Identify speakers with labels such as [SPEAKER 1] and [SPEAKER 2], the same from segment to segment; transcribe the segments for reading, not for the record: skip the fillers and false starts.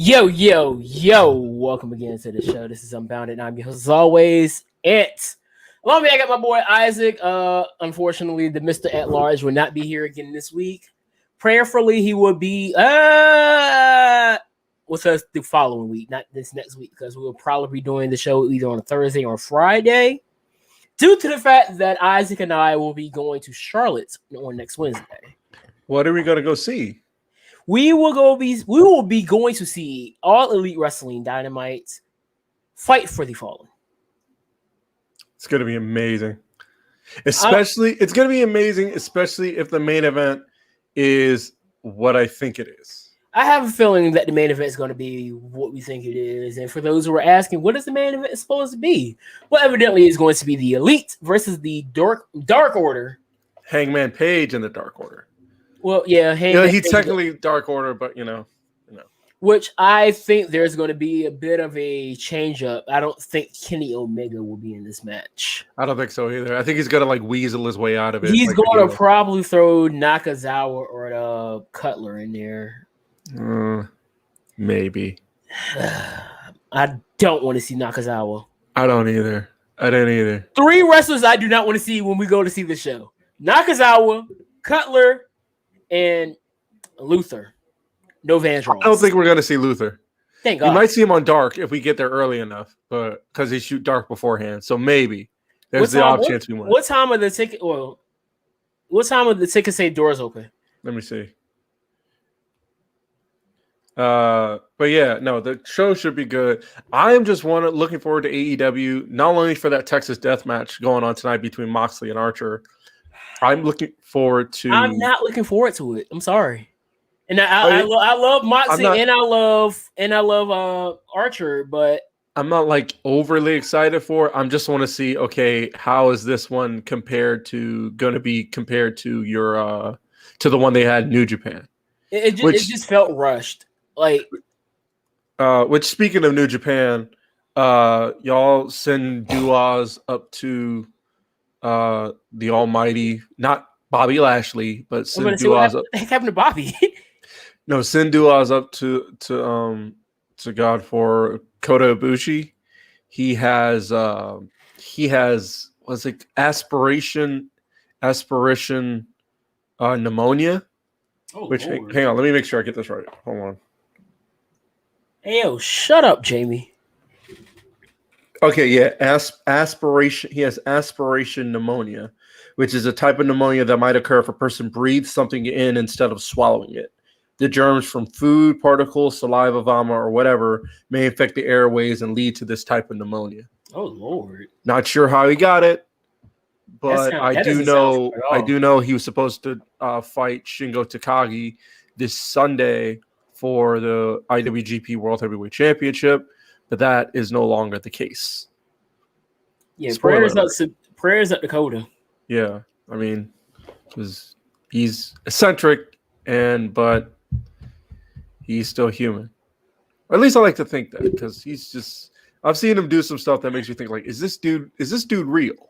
[SPEAKER 1] Yo, welcome again to the show. This is Unbounded, and I'm your host, as always, Ant. Along with me, I got my boy Isaac. Unfortunately, the Mr. At Large will not be here again this week. Prayerfully, he will be with us the following week, not this next week, because we will probably be doing the show either on a Thursday or Friday, due to the fact that Isaac and I will be going to Charlotte on next Wednesday.
[SPEAKER 2] What are we going to go see?
[SPEAKER 1] We will be going to see All Elite Wrestling Dynamite Fight for the Fallen.
[SPEAKER 2] It's going to be amazing. It's going to be amazing, especially if the main event is what I think it is.
[SPEAKER 1] I have a feeling that the main event is going to be what we think it is. And for those who are asking, what is the main event supposed to be? Well, evidently it's going to be the Elite versus the Dark Order.
[SPEAKER 2] Hangman Page in the Dark Order.
[SPEAKER 1] Well, yeah,
[SPEAKER 2] he's technically Dark Order, but you know.
[SPEAKER 1] Which I think there's going to be a bit of a change up. I don't think Kenny Omega will be in this match.
[SPEAKER 2] I don't think so either. I think he's going to weasel his way out of it.
[SPEAKER 1] He's going to probably throw Nakazawa or Cutler in there.
[SPEAKER 2] Maybe.
[SPEAKER 1] I don't want to see Nakazawa.
[SPEAKER 2] I don't either. I didn't either. 3
[SPEAKER 1] wrestlers I do not want to see when we go to see the show: Nakazawa, Cutler, and Luther. No Vandross.
[SPEAKER 2] I don't think we're going to see Luther.
[SPEAKER 1] Thank God.
[SPEAKER 2] We might see him on Dark if we get there early enough, but because they shoot Dark beforehand. So maybe there's the off chance we might.
[SPEAKER 1] What time of the ticket? Well, what time of the ticket say doors open?
[SPEAKER 2] Let me see. But yeah, no, the show should be good. I am just looking forward to AEW, not only for that Texas death match going on tonight between Moxley and Archer. I'm looking forward to.
[SPEAKER 1] I'm not looking forward to it. I'm sorry. And I love Moxley and I love Archer, but
[SPEAKER 2] I'm not overly excited for it. I just want to see, okay, how is this one compared to your to the one they had in New Japan?
[SPEAKER 1] It just felt rushed.
[SPEAKER 2] Which speaking of New Japan, y'all send Duas up to the Almighty, not Bobby Lashley, but send Duas up.
[SPEAKER 1] What happened to Bobby?
[SPEAKER 2] No, send Duas up to God for Kota Ibushi. He has what's it, aspiration pneumonia.
[SPEAKER 1] Oh,
[SPEAKER 2] which hang on, let me make sure I get this right. Hold on.
[SPEAKER 1] Hey, yo, shut up, Jamie.
[SPEAKER 2] Okay, yeah, aspiration. He has aspiration pneumonia, which is a type of pneumonia that might occur if a person breathes something in instead of swallowing it. The germs from food, particles, saliva, vomit, or whatever may infect the airways and lead to this type of pneumonia.
[SPEAKER 1] Oh Lord!
[SPEAKER 2] Not sure how he got it, but I do know he was supposed to fight Shingo Takagi this Sunday for the IWGP World Heavyweight Championship, but that is no longer the case.
[SPEAKER 1] Yeah, prayers up Dakota.
[SPEAKER 2] Yeah, I mean, because he's eccentric, but he's still human. Or at least I like to think that, because he's just. I've seen him do some stuff that makes you think, is this dude real?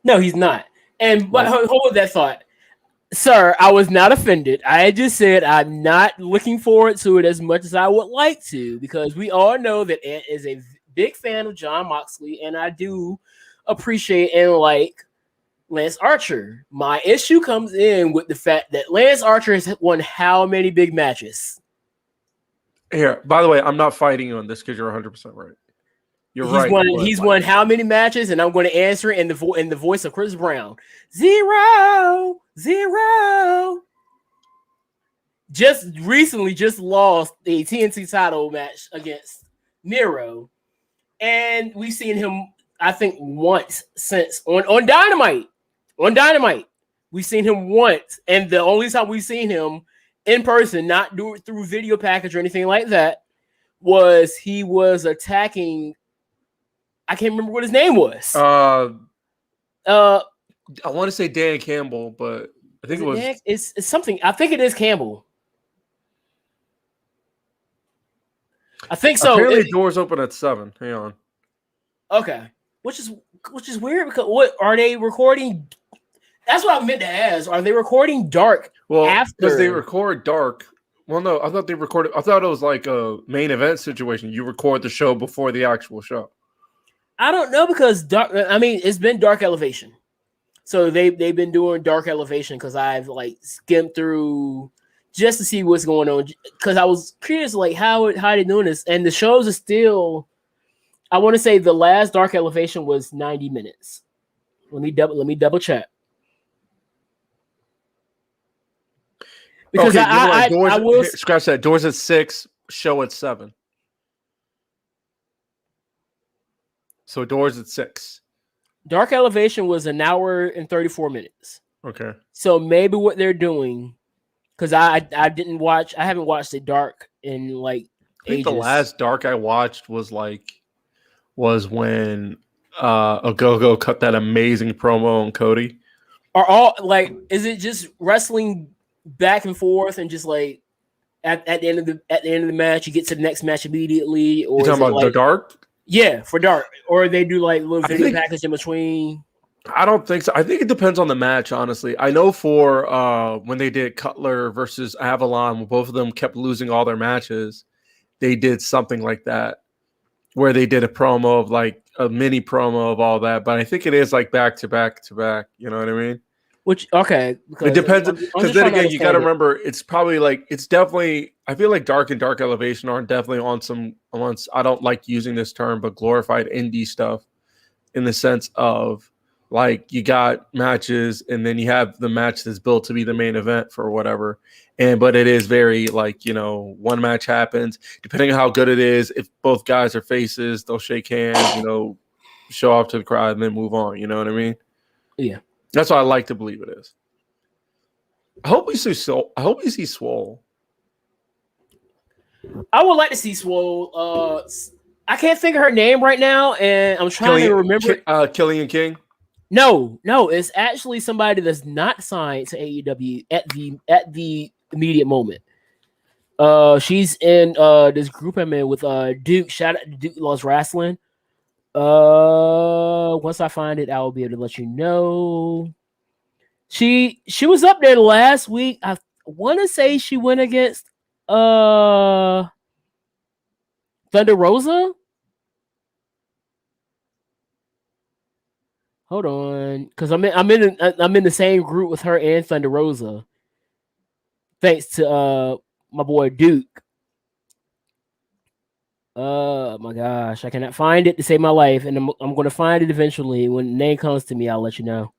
[SPEAKER 1] No, he's not. But hold that thought. Sir, I was not offended. I just said I'm not looking forward to it as much as I would like to, because we all know that Ant is a big fan of Jon Moxley, and I do appreciate and like Lance Archer. My issue comes in with the fact that Lance Archer has won how many big matches?
[SPEAKER 2] Here, by the way, I'm not fighting you on this because you're 100% right.
[SPEAKER 1] He's won how many matches, and I'm going to answer it in the voice of Chris Brown. 0. Just recently, lost the TNT title match against Miro, and we've seen him, I think, once since on Dynamite. On Dynamite, we've seen him once, and the only time we've seen him in person, not do it through video package or anything like that, was he was attacking. I can't remember what his name was.
[SPEAKER 2] I want to say Dan Campbell, but I think
[SPEAKER 1] it's something. I think it is Campbell. I think so.
[SPEAKER 2] Apparently, doors open at 7. Hang on.
[SPEAKER 1] Okay, which is weird, because what are they recording? That's what I meant to ask. Are they recording Dark?
[SPEAKER 2] Well, because they record Dark Well, no, I thought they recorded. I thought it was like a main event situation. You record the show before the actual show.
[SPEAKER 1] I don't know because it's been Dark Elevation, so they've been doing Dark Elevation because I've like skimmed through just to see what's going on because I was curious like how they doing this, and the shows are still. I want to say the last Dark Elevation was 90 minutes. Let me double check. Because
[SPEAKER 2] okay,
[SPEAKER 1] I will
[SPEAKER 2] scratch that. Doors at 6, show at 7. So doors at 6.
[SPEAKER 1] Dark Elevation was an hour and 34 minutes.
[SPEAKER 2] Okay.
[SPEAKER 1] So maybe what they're doing, because I haven't watched it Dark in like
[SPEAKER 2] I think
[SPEAKER 1] ages.
[SPEAKER 2] the last Dark I watched was when Ogogo cut that amazing promo on Cody.
[SPEAKER 1] Are all like, is it just wrestling back and forth and just like at the end of the match you get to the next match immediately? Or
[SPEAKER 2] you talking about the Dark?
[SPEAKER 1] Yeah, for Dark. Or they do like little video package in between.
[SPEAKER 2] I don't think so. I think it depends on the match, honestly. I know for when they did Cutler versus Avalon, when both of them kept losing all their matches, they did something like that, where they did a promo of like a mini promo of all that. But I think it is like back to back to back. You know what I mean?
[SPEAKER 1] Which, okay.
[SPEAKER 2] It depends. Because then again, you got to remember, it's probably like, it's definitely, I feel like Dark and Dark Elevation are definitely on some, once, I don't like using this term, but glorified indie stuff in the sense of like you got matches and then you have the match that's built to be the main event for whatever. But it is very like, one match happens, depending on how good it is. If both guys are faces, they'll shake hands, show off to the crowd and then move on. You know what I mean?
[SPEAKER 1] Yeah.
[SPEAKER 2] That's what I like to believe it is. I hope we see Swole.
[SPEAKER 1] I would like to see Swole. I can't think of her name right now, and I'm trying to remember.
[SPEAKER 2] Killian King.
[SPEAKER 1] No, it's actually somebody that's not signed to AEW at the immediate moment. She's in this group I'm in with Duke. Shout out to Duke Loves Wrestling. Once I find it, I will be able to let you know. She was up there last week. I want to say she went against Thunder Rosa. Hold on, because I'm in the same group with her and Thunder Rosa. Thanks to my boy Duke. My gosh, I cannot find it to save my life, and I'm going to find it eventually. When the name comes to me, I'll let you know.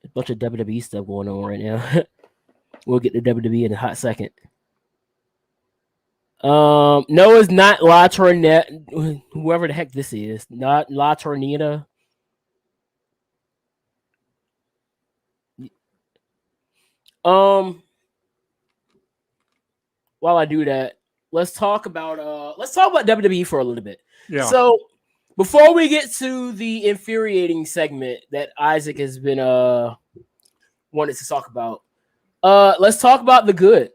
[SPEAKER 1] A bunch of WWE stuff going on right now. We'll get to WWE in a hot second. No, it's not La Tornetta. Whoever the heck this is, not La Tornita. While I do that, let's talk about WWE for a little bit.
[SPEAKER 2] Yeah.
[SPEAKER 1] So before we get to the infuriating segment that Isaac has been wanted to talk about, let's talk about the good.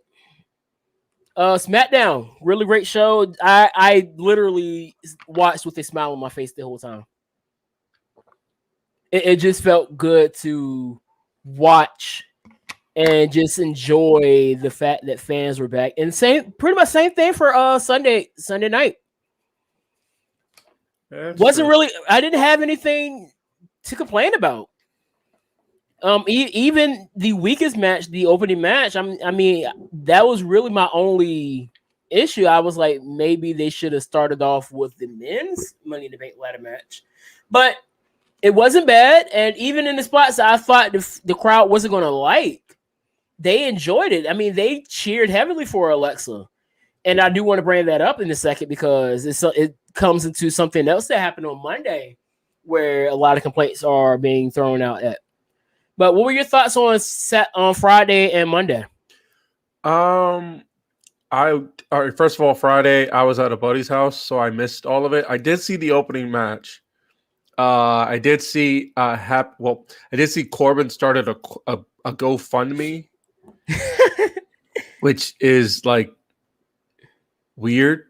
[SPEAKER 1] SmackDown, really great show. I literally watched with a smile on my face the whole time. It just felt good to watch and just enjoy the fact that fans were back. And pretty much same thing for Sunday night. I didn't have anything to complain about. Even the weakest match, the opening match, I mean, that was really my only issue. I was like, maybe they should have started off with the men's Money in the Bank ladder match, but it wasn't bad. And even in the spots I thought the crowd wasn't going to like, they enjoyed it. I mean, they cheered heavily for Alexa, and I do want to bring that up in a second because it comes into something else that happened on Monday, where a lot of complaints are being thrown out at. But what were your thoughts on Friday and Monday?
[SPEAKER 2] First of all, Friday I was at a buddy's house, so I missed all of it. I did see the opening match. I did see I did see Corbin started a GoFundMe, which is like weird.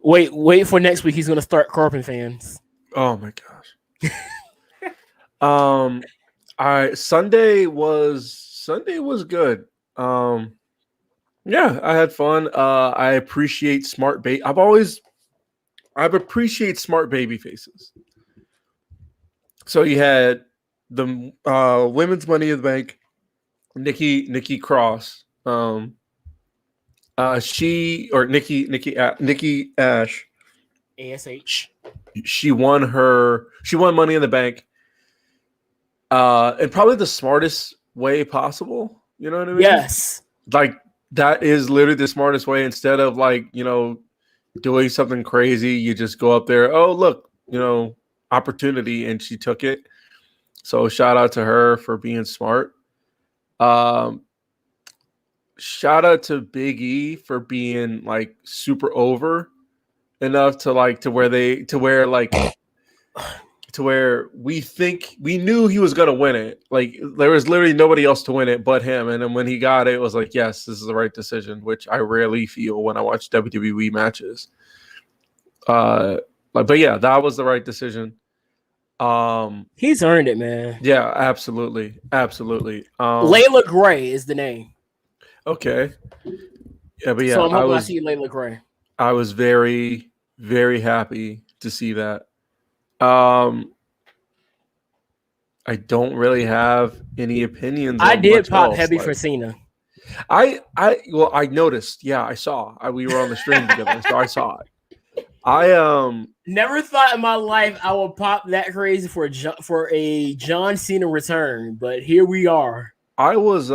[SPEAKER 1] Wait for next week. He's gonna start Corbin fans.
[SPEAKER 2] Oh my gosh. Sunday was Sunday was good. Yeah, I had fun. I appreciate I've appreciated smart baby faces. So you had the women's Money in the Bank, Nikki Cross. Nikki Ash.
[SPEAKER 1] ASH.
[SPEAKER 2] She won Money in the Bank. In probably the smartest way possible. You know what I mean?
[SPEAKER 1] Yes.
[SPEAKER 2] Like that is literally the smartest way. Instead of doing something crazy, you just go up there. Oh, look, opportunity, and she took it. So shout out to her for being smart. Shout out to Big E for being super over enough to where we knew he was gonna win it. Like there was literally nobody else to win it but him. And then when he got it, it was like, yes, this is the right decision, which I rarely feel when I watch WWE matches. But yeah, that was the right decision.
[SPEAKER 1] He's earned it, man.
[SPEAKER 2] Yeah, absolutely.
[SPEAKER 1] Layla Gray is the name.
[SPEAKER 2] Okay. Yeah, but yeah,
[SPEAKER 1] so I'm hoping I see Layla Gray.
[SPEAKER 2] I was very, very happy to see that. I don't really have any opinions.
[SPEAKER 1] I did pop heavy for Cena.
[SPEAKER 2] I noticed. Yeah, I saw. We were on the stream together, so I saw it. I
[SPEAKER 1] never thought in my life I would pop that crazy for a John Cena return, but here we are.
[SPEAKER 2] I was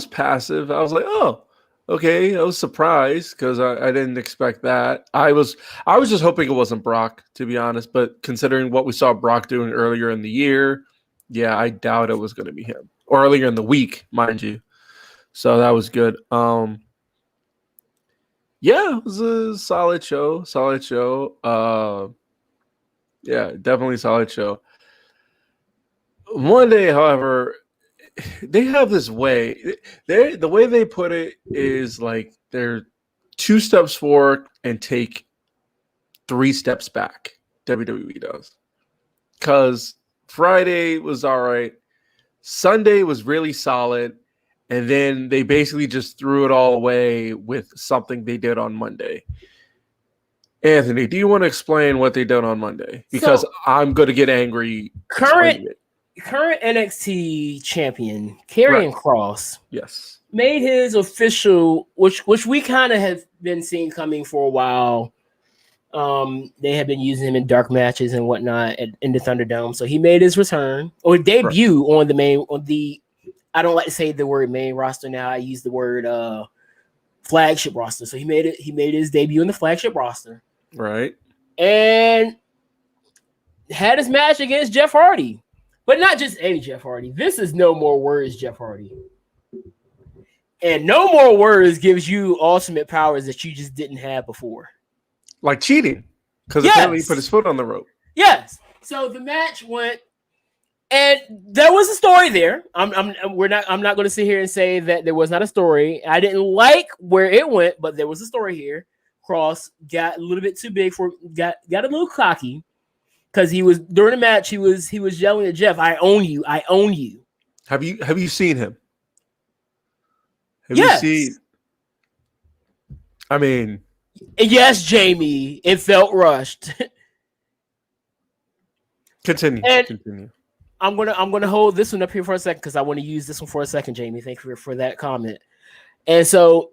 [SPEAKER 2] passive. I was like, oh, okay. I was surprised because I didn't expect that. I was just hoping it wasn't Brock, to be honest. But considering what we saw Brock doing earlier in the year, yeah, I doubt it was going to be him. Or earlier in the week, mind you. So that was good. Yeah, it was a solid show. Yeah, definitely solid show. One day, however, they have this way. The way they put it is like they're 2 steps forward and take 3 steps back. WWE does. Because Friday was all right. Sunday was really solid. And then they basically just threw it all away with something they did on Monday. Anthony, do you want to explain what they did on Monday? Because I'm going to get angry.
[SPEAKER 1] Current NXT champion, Karrion Kross,
[SPEAKER 2] yes,
[SPEAKER 1] made his official, which we kind of have been seeing coming for a while. They have been using him in dark matches and whatnot in the Thunderdome. So he made his return or debut on the I don't like to say the word main roster now. I use the word flagship roster. So he made his debut in the flagship roster.
[SPEAKER 2] Right.
[SPEAKER 1] And had his match against Jeff Hardy. But not just any Jeff Hardy. This is No More Words Jeff Hardy. And No More Words gives you ultimate powers that you just didn't have before.
[SPEAKER 2] Like cheating. Because apparently he put his foot on the rope.
[SPEAKER 1] Yes. So the match went, and there was a story there. I'm not going to sit here and say that there was not a story. I didn't like where it went, but there was a story here. Cross got a little bit too big got a little cocky because he was during the match. He was yelling at Jeff, "I own you! I own you!"
[SPEAKER 2] Have you seen him?
[SPEAKER 1] Yes.
[SPEAKER 2] You seen? I mean,
[SPEAKER 1] yes, Jamie. It felt rushed.
[SPEAKER 2] Continue.
[SPEAKER 1] I'm gonna hold this one up here for a second because I want to use this one for a second, Jamie. Thank you for that comment. And so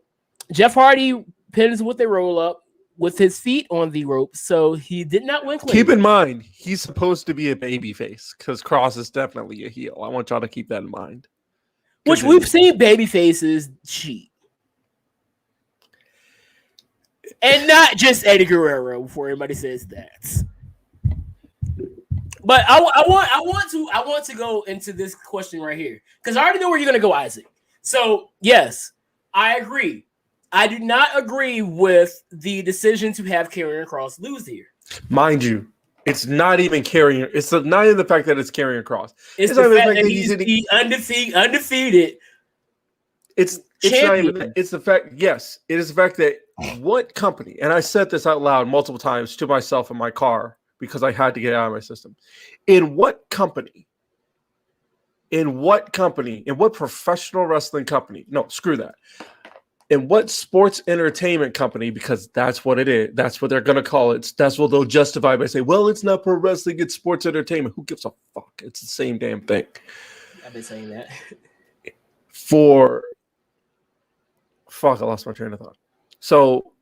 [SPEAKER 1] Jeff Hardy pins with a roll up with his feet on the rope, so he did not win clean.
[SPEAKER 2] Keep in mind, he's supposed to be a baby face because Cross is definitely a heel. I want y'all to keep that in mind.
[SPEAKER 1] Which we've seen baby faces cheat. And not just Eddie Guerrero before everybody says that. But I want to go into this question right here because I already know where you're going to go, Isaac. So yes, I agree. I do not agree with the decision to have Karrion Kross lose here.
[SPEAKER 2] Mind you, it's not even Karrion. It's not even the fact that it's Karrion Kross.
[SPEAKER 1] It's the fact that he's undefeated.
[SPEAKER 2] It's not even that. It's the fact. Yes, it is the fact that what company, and I said this out loud multiple times to myself in my car because I had to get it out of my system. In what company In what company? In what professional wrestling company? No, screw that. In what sports entertainment company? Because that's what it is. That's what they're going to call it. That's what they'll justify by saying, well, it's not pro wrestling, it's sports entertainment. Who gives a fuck? It's the same damn thing.
[SPEAKER 1] I've been saying that.
[SPEAKER 2] I lost my train of thought. So,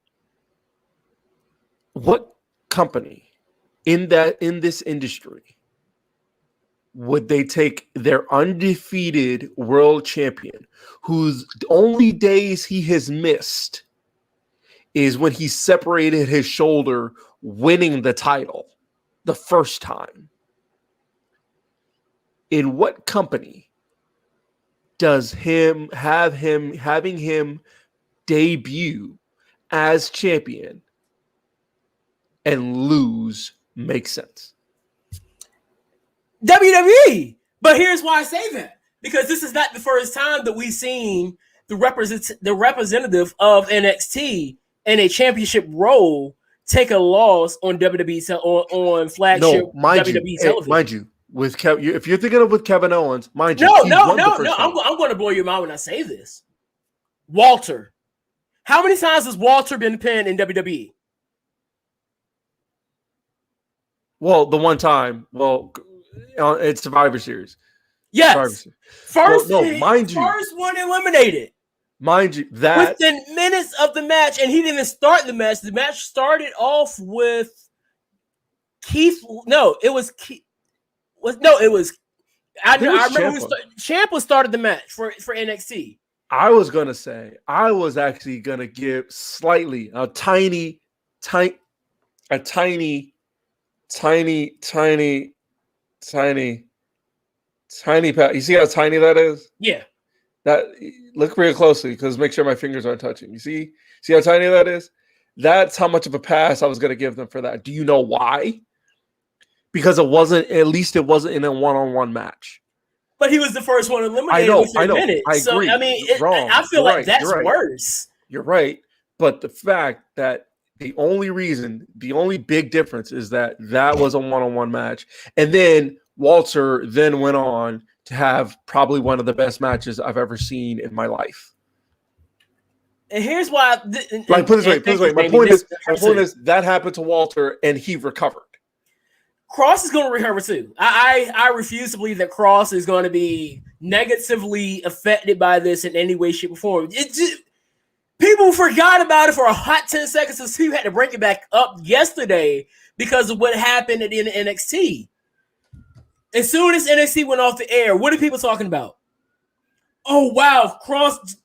[SPEAKER 2] what company in this industry would they take their undefeated world champion, whose only days he has missed is when he separated his shoulder winning the title the first time? In what company does having him debut as champion and lose make sense?
[SPEAKER 1] WWE. But here's why I say that. Because this is not the first time that we've seen the representative of NXT in a championship role take a loss on WWE on flagship WWE television.
[SPEAKER 2] Mind you, with if you're thinking of with Kevin Owens, mind you,
[SPEAKER 1] no. I'm going to blow your mind when I say this. Walter. How many times has Walter been pinned in WWE?
[SPEAKER 2] Well, the one time. Well, it's Survivor Series.
[SPEAKER 1] Yes. First one eliminated.
[SPEAKER 2] Mind you, that
[SPEAKER 1] within minutes of the match, and he didn't even start the match. The match started off with Keith. No, it was Keith. It was. I remember Ciampa started the match for NXT.
[SPEAKER 2] I was actually gonna give slightly a tiny. You see how tiny that is?
[SPEAKER 1] Yeah.
[SPEAKER 2] That look real closely because make sure my fingers aren't touching. You see how tiny that is? That's how much of a pass I was going to give them for that. Do you know why? Because it wasn't in a one-on-one match.
[SPEAKER 1] But he was the first one eliminated within a minute.
[SPEAKER 2] I agree.
[SPEAKER 1] I mean, I feel like that's worse.
[SPEAKER 2] You're right. But the fact that the only big difference is that was a one-on-one match. And then Walter then went on to have probably one of the best matches I've ever seen in my life.
[SPEAKER 1] And here's why.
[SPEAKER 2] Put it this way. My point is that happened to Walter and he recovered.
[SPEAKER 1] Cross is going to recover too. I refuse to believe that Cross is going to be negatively affected by this in any way, shape, or form. People forgot about it for a hot 10 seconds since he had to break it back up yesterday because of what happened in NXT. As soon as NXT went off the air, what are people talking about? Oh wow, Cross!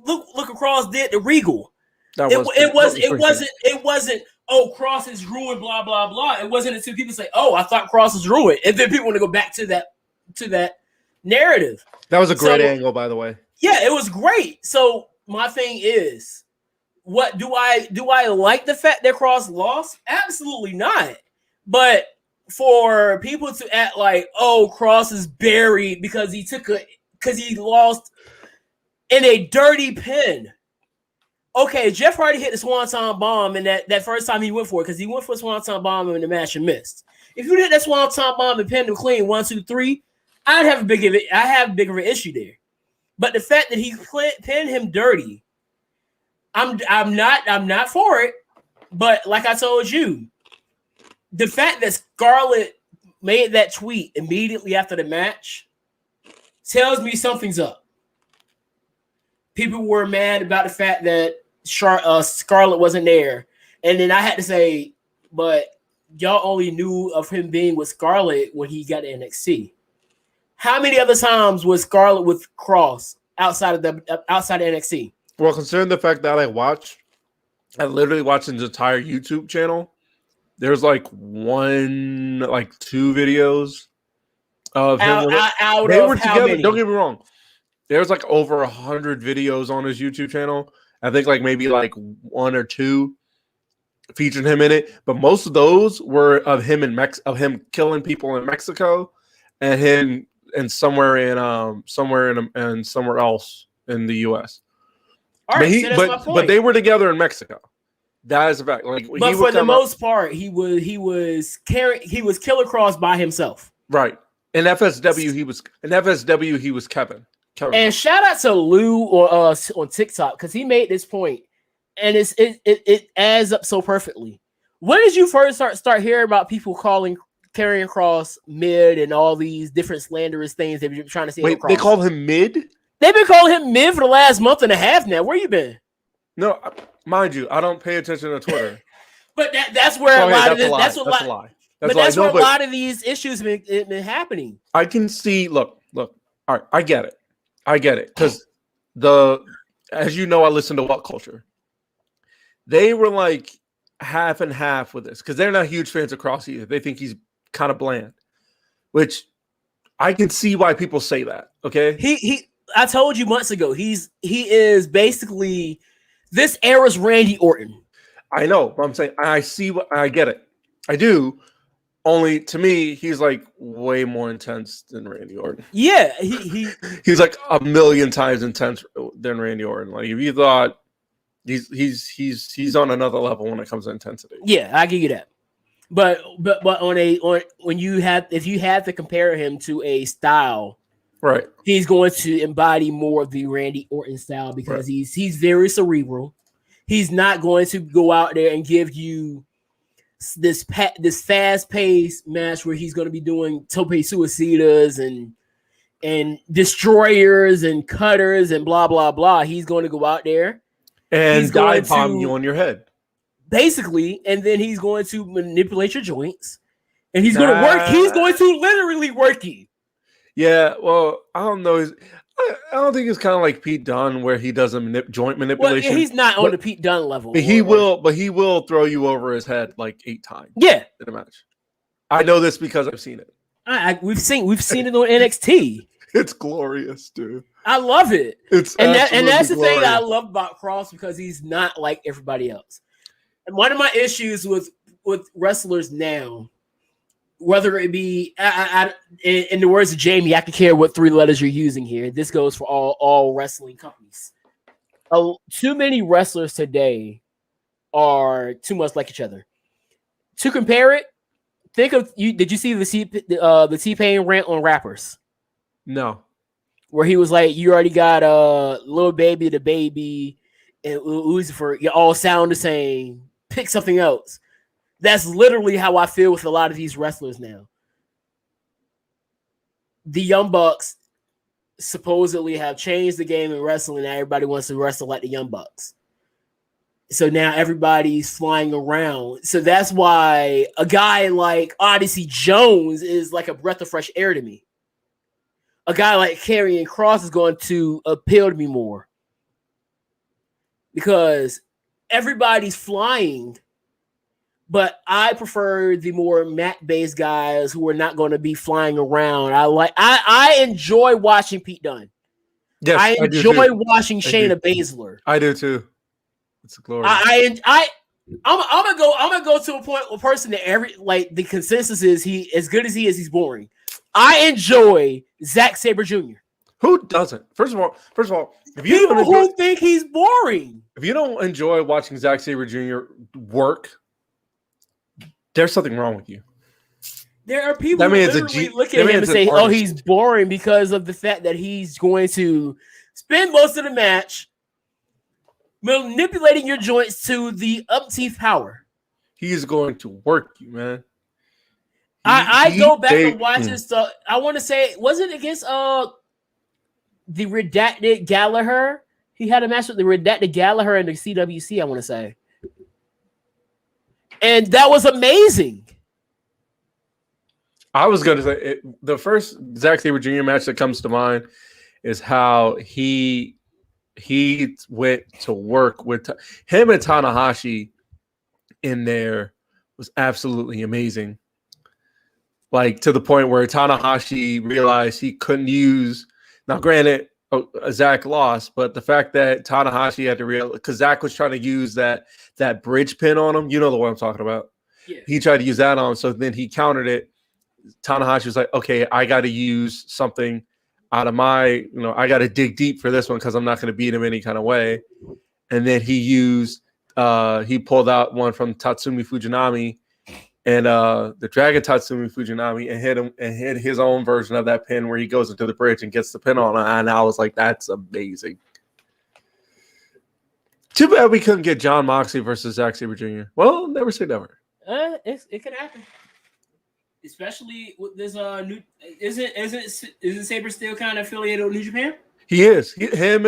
[SPEAKER 1] Look what Cross did to Regal. It wasn't. Oh, Cross is ruined. Blah blah blah. It wasn't until people say, "Oh, I thought Cross was ruined," and then people want to go back to that narrative.
[SPEAKER 2] That was a great angle, by the way.
[SPEAKER 1] Yeah, it was great. So my thing is, what do I like the fact that Cross lost? Absolutely not. But for people to act like, oh, Cross is buried because he lost in a dirty pin. Okay, Jeff Hardy hit the Swanton Bomb in that first time he went for it because he went for a Swanton Bomb in the match and missed. If you did that Swanton Bomb and pinned him clean 1, 2, 3, I have bigger of an issue there. But the fact that he pinned him dirty, I'm not for it. But like I told you, the fact that Scarlett made that tweet immediately after the match tells me something's up. People were mad about the fact that Scarlett wasn't there. And then I had to say, but y'all only knew of him being with Scarlett when he got to NXT. How many other times was Scarlett with Cross outside of NXT?
[SPEAKER 2] Well, considering the fact that I literally watched his entire YouTube channel. There's like 2 videos of him. They were together.
[SPEAKER 1] Many?
[SPEAKER 2] Don't get me wrong. There's like over 100 videos on his YouTube channel. I think maybe 1 or 2 featuring him in it. But most of those were of him of him killing people in Mexico and him and somewhere else in the US.
[SPEAKER 1] All right,
[SPEAKER 2] but they were together in Mexico. That is a fact.
[SPEAKER 1] But for the most part, he was Killer Cross by himself.
[SPEAKER 2] Right. In FSW, he was Kevin.
[SPEAKER 1] And shout out to Lou on TikTok because he made this point, and it adds up so perfectly. When did you first start hearing about people calling Karrion Kross mid and all these different slanderous things they've been trying to say?
[SPEAKER 2] Wait, they call him mid?
[SPEAKER 1] They've been calling him mid for the last month and a half now. Where you been?
[SPEAKER 2] No, mind you, I don't pay attention to Twitter.
[SPEAKER 1] But that's where a lot of this. That's a lie. But that's where a lot of these issues have been happening.
[SPEAKER 2] I can see. Look. All right, I get it. Because as you know, I listen to What Culture. They were like half and half with this because they're not huge fans of Kross either. They think he's kind of bland, which I can see why people say that. Okay,
[SPEAKER 1] I told you months ago. He is basically this era's Randy Orton.
[SPEAKER 2] I know, but I'm saying I get it. I do. Only to me, he's like way more intense than Randy Orton.
[SPEAKER 1] Yeah,
[SPEAKER 2] he's like a million times intense than Randy Orton. Like if you thought he's on another level when it comes to intensity.
[SPEAKER 1] Yeah, I give you that. But if you have to compare him to a style,
[SPEAKER 2] right?
[SPEAKER 1] He's going to embody more of the Randy Orton style because he's very cerebral. He's not going to go out there and give you this fast-paced match where he's going to be doing tope suicidas and destroyers and cutters and blah blah blah. He's going to go out there
[SPEAKER 2] and dive bomb you on your head,
[SPEAKER 1] basically, and then he's going to manipulate your joints, and he's going to work. He's going to literally work you.
[SPEAKER 2] Yeah, well, I don't know. I don't think it's kind of like Pete Dunne where he does a joint manipulation.
[SPEAKER 1] Well, he's not on the Pete Dunne level.
[SPEAKER 2] But he will throw you over his head like 8 times.
[SPEAKER 1] Yeah,
[SPEAKER 2] in a match. I know this because I've seen it.
[SPEAKER 1] We've seen it on NXT.
[SPEAKER 2] It's glorious, dude.
[SPEAKER 1] I love it.
[SPEAKER 2] That's
[SPEAKER 1] the thing I love about Kross because he's not like everybody else. And one of my issues with wrestlers now, whether it be in the words of Jamie, I can care what 3 letters you're using here. This goes for all wrestling companies. Too many wrestlers today are too much like each other. To compare it, think of you. Did you see the T-Pain rant on rappers?
[SPEAKER 2] No.
[SPEAKER 1] Where he was like, "You already got Lil Baby, the Baby, and Lucifer. You all sound the same. Pick something else." That's literally how I feel with a lot of these wrestlers now. The Young Bucks supposedly have changed the game in wrestling, and everybody wants to wrestle like the Young Bucks. So now everybody's flying around. So that's why a guy like Odyssey Jones is like a breath of fresh air to me. A guy like Karrion Kross is going to appeal to me more because everybody's flying. But I prefer the more mat-based guys who are not going to be flying around. I enjoy watching Pete Dunne.
[SPEAKER 2] Yes,
[SPEAKER 1] I enjoy watching Shayna Baszler.
[SPEAKER 2] I do too. It's glorious.
[SPEAKER 1] I'm gonna go to a person that the consensus is he as good as he is, he's boring. I enjoy Zack Sabre Jr.
[SPEAKER 2] Who doesn't? First of all, if you
[SPEAKER 1] people who think he's boring,
[SPEAKER 2] if you don't enjoy watching Zack Sabre Jr. work, there's something wrong with you.
[SPEAKER 1] There are people who literally look at him and say, "Oh, he's boring," because of the fact that he's going to spend most of the match manipulating your joints to the umpteenth power.
[SPEAKER 2] He is going to work you, man.
[SPEAKER 1] I go back and watch his stuff. I want to say, was it against the redacted Gallagher? He had a match with the redacted Gallagher and the CWC, I want to say. And that was amazing.
[SPEAKER 2] I was going to say the first Zack Sabre Jr. match that comes to mind is how he went to work with him and Tanahashi in there was absolutely amazing. Like to the point where Tanahashi realized he couldn't use. Now, granted, Zack lost, but the fact that Tanahashi had to realize because Zack was trying to use that bridge pin on him. You know the one I'm talking about. Yeah. He tried to use that on him, so then he countered it. Tanahashi was like, "Okay, I got to use something out of my, I got to dig deep for this one because I'm not going to beat him any kind of way." And then he pulled out one from Tatsumi Fujinami and the Dragon Tatsumi Fujinami and hit his own version of that pin where he goes into the bridge and gets the pin on it. And I was like, that's amazing. Too bad we couldn't get John Moxley versus Zack Sabre Jr. Well, never say never.
[SPEAKER 1] It could happen. Especially with this new isn't Sabre still kind of affiliated with New Japan?
[SPEAKER 2] He is. He and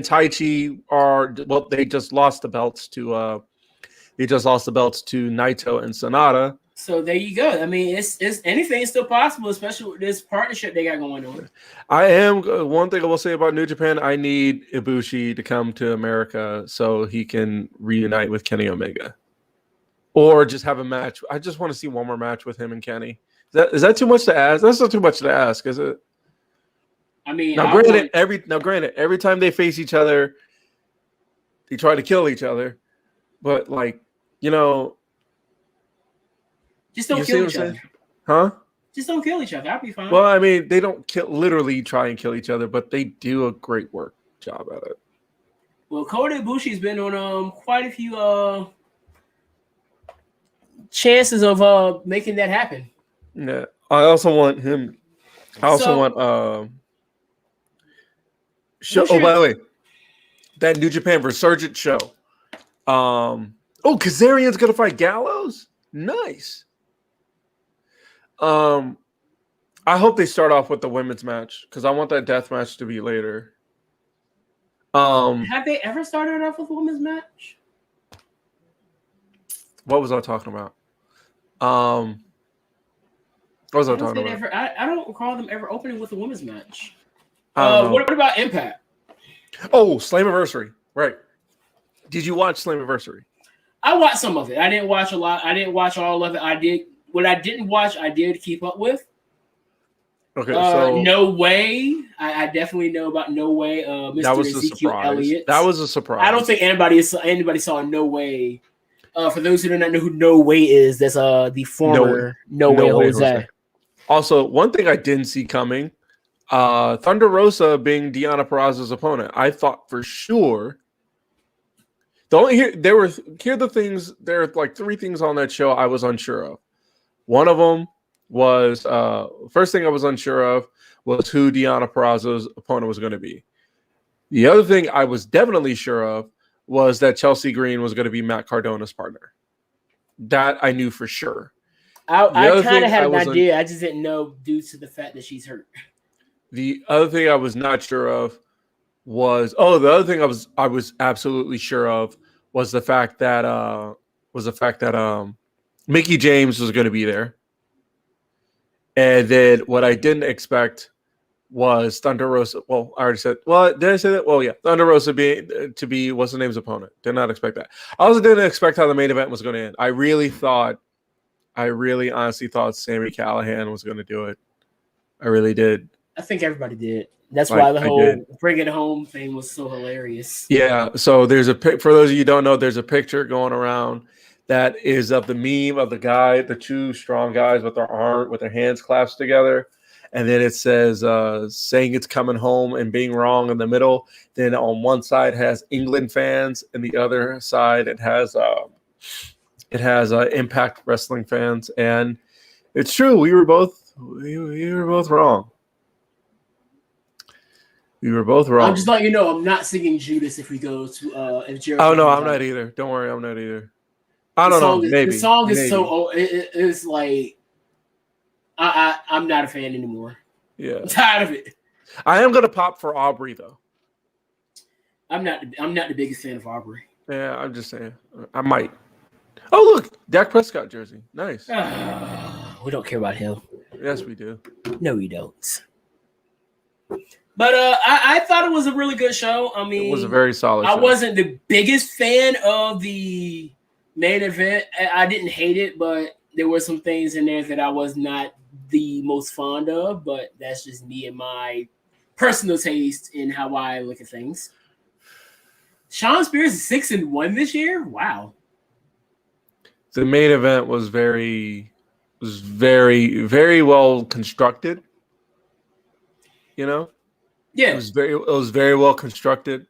[SPEAKER 2] Taichi are they just lost the belts to Naito and Sonata.
[SPEAKER 1] So there you go. I mean, it's anything is still possible, especially with this partnership they got going on.
[SPEAKER 2] One thing I will say about New Japan, I need Ibushi to come to America so he can reunite with Kenny Omega. Or just have a match. I just want to see one more match with him and Kenny. Is that too much to ask? That's not too much to ask, is it?
[SPEAKER 1] I mean,
[SPEAKER 2] granted, every time they face each other, they try to kill each other. But
[SPEAKER 1] just don't kill each other.
[SPEAKER 2] Huh?
[SPEAKER 1] Just don't kill each other. I'll be fine.
[SPEAKER 2] Well, I mean, they don't literally try and kill each other, but they do a great job at it.
[SPEAKER 1] Well, Kota Ibushi's been on quite a few chances of making that happen.
[SPEAKER 2] Yeah. I also want him. I also want show. Oh, by the way, that New Japan Resurgent show. Kazarian's gonna fight Gallows. Nice. I hope they start off with the women's match because I want that death match to be later.
[SPEAKER 1] Have they ever started off with a women's match?
[SPEAKER 2] What was I talking about? What was I talking about?
[SPEAKER 1] I don't recall them ever opening with a women's match. What about Impact?
[SPEAKER 2] Oh, Slammiversary. Right. Did you watch Slammiversary?
[SPEAKER 1] I watched some of it. I didn't watch a lot. I didn't watch all of it. I did. What I didn't watch, I did keep up with.
[SPEAKER 2] Okay, so
[SPEAKER 1] No Way. I definitely know about No Way. Mr.
[SPEAKER 2] That was
[SPEAKER 1] Ezekiel
[SPEAKER 2] a surprise.
[SPEAKER 1] Elliott.
[SPEAKER 2] That was a surprise.
[SPEAKER 1] I don't think anybody saw No Way. For those who do not know who No Way is, that's the former No Way Jose.
[SPEAKER 2] Also, one thing I didn't see coming, Thunder Rosa being Deonna Purrazzo's opponent. I thought for sure. There are like three things on that show I was unsure of. One of them was first thing I was unsure of was who Deonna Purrazzo's opponent was going to be. The other thing I was definitely sure of was that Chelsea Green was going to be Matt Cardona's partner. That I knew for sure.
[SPEAKER 1] I kind of had an idea. I just didn't know due to the fact that she's hurt.
[SPEAKER 2] The other thing I was not sure of was the other thing I was absolutely sure of was the fact that Mickie James was going to be there. And then what I didn't expect was Thunder Rosa. Well, I already said. Well, did I say that? Well, yeah, Thunder Rosa to be what's the name's opponent. Did not expect that. I also didn't expect how the main event was going to end. I really honestly thought Sami Callihan was going to do it. I really did.
[SPEAKER 1] I think everybody did. That's why the whole bring it home thing was so hilarious.
[SPEAKER 2] Yeah. So there's for those of you who don't know, there's a picture going around that is of the meme of the two strong guys with their hands clasped together. And then it says saying it's coming home and being wrong in the middle. Then on one side has England fans, and the other side it has Impact Wrestling fans. And it's true, we were both wrong. We were both wrong.
[SPEAKER 1] I'm just letting you know I'm not singing Judas if we go to if Jericho.
[SPEAKER 2] Oh no, I'm not either. Don't worry, I'm not either. I don't know. Maybe
[SPEAKER 1] the song is so old. It's like I'm not a fan anymore.
[SPEAKER 2] Yeah,
[SPEAKER 1] I'm tired of it.
[SPEAKER 2] I am gonna pop for Aubrey though.
[SPEAKER 1] I'm not the biggest fan of Aubrey.
[SPEAKER 2] Yeah, I'm just saying. I might. Oh look, Dak Prescott jersey. Nice.
[SPEAKER 1] We don't care about him.
[SPEAKER 2] Yes, we do.
[SPEAKER 1] No, we don't. But I thought it was a really good show. I mean,
[SPEAKER 2] it was a very solid show.
[SPEAKER 1] I wasn't the biggest fan of the main event. I didn't hate it, but there were some things in there that I was not the most fond of. But that's just me and my personal taste in how I look at things. Shawn Spears is 6-1 this year. Wow.
[SPEAKER 2] The main event was very, very well constructed. You know.
[SPEAKER 1] Yeah,
[SPEAKER 2] it was very well constructed,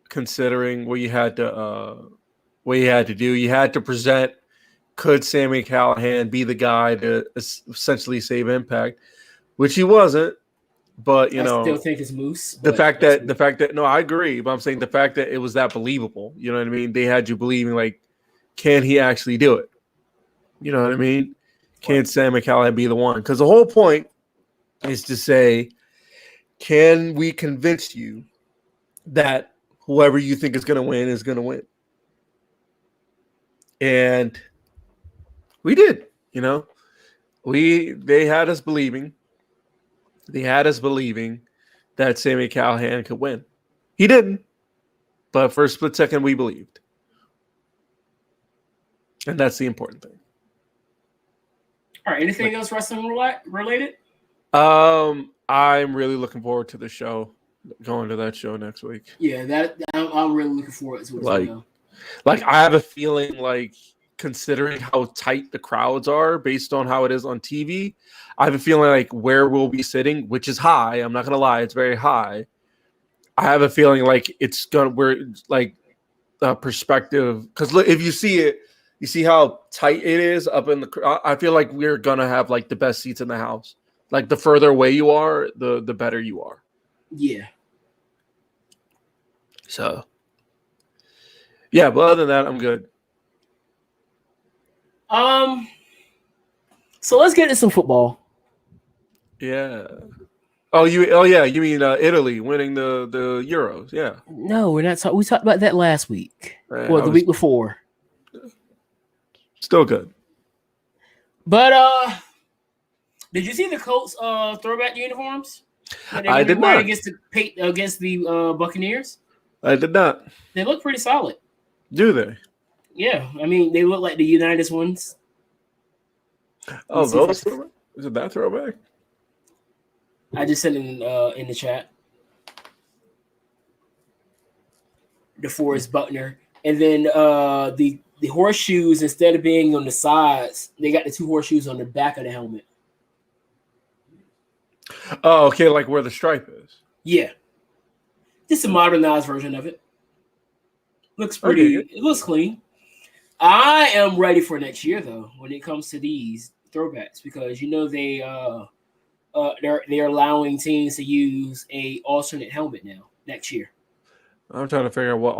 [SPEAKER 2] considering what you had to do. You had to present could Sammy Callahan be the guy to essentially save Impact, which he wasn't. But
[SPEAKER 1] I still think it's Moose.
[SPEAKER 2] the fact that no, I agree, but I'm saying the fact that it was that believable. You know what I mean? They had you believing like, can he actually do it? You know what I mean? Can Sammy Callahan be the one? Because the whole point is to say, can we convince you that whoever you think is going to win is going to win? And we did, you know, they had us believing. They had us believing that Sammy Callahan could win. He didn't, but for a split second, we believed. And that's the important thing.
[SPEAKER 1] All right. Anything else wrestling related?
[SPEAKER 2] I'm really looking forward to the show. Going to that show next week.
[SPEAKER 1] Yeah, I'm really looking forward to it.
[SPEAKER 2] Like I have a feeling like, considering how tight the crowds are based on how it is on TV, I have a feeling like where we'll be sitting, which is high. I'm not gonna lie, it's very high. I have a feeling like we're like the perspective, because if you see it, you see how tight it is up in the. I feel like we're gonna have like the best seats in the house. Like the further away you are, the better you are.
[SPEAKER 1] Yeah.
[SPEAKER 2] So. Yeah, but other than that, I'm good.
[SPEAKER 1] So let's get into some football.
[SPEAKER 2] Yeah. Oh yeah. You mean Italy winning the Euros? Yeah.
[SPEAKER 1] No, we're not talking. We talked about that last week or the week before.
[SPEAKER 2] Still good.
[SPEAKER 1] But did you see the Colts throwback uniforms?
[SPEAKER 2] I did not.
[SPEAKER 1] Against the Buccaneers.
[SPEAKER 2] I did not.
[SPEAKER 1] They look pretty solid.
[SPEAKER 2] Do they?
[SPEAKER 1] Yeah, I mean they look like the Unitas ones.
[SPEAKER 2] Oh, those? Is it that throwback?
[SPEAKER 1] I just sent it in the chat. DeForest Buckner, and then the horseshoes, instead of being on the sides, they got the two horseshoes on the back of the helmet.
[SPEAKER 2] Oh, okay, like where the stripe is.
[SPEAKER 1] Yeah, just a modernized version of it. Looks pretty. Okay. It looks clean. I am ready for next year though when it comes to these throwbacks, because you know they're allowing teams to use a alternate helmet now next year. I'm
[SPEAKER 2] trying to figure out what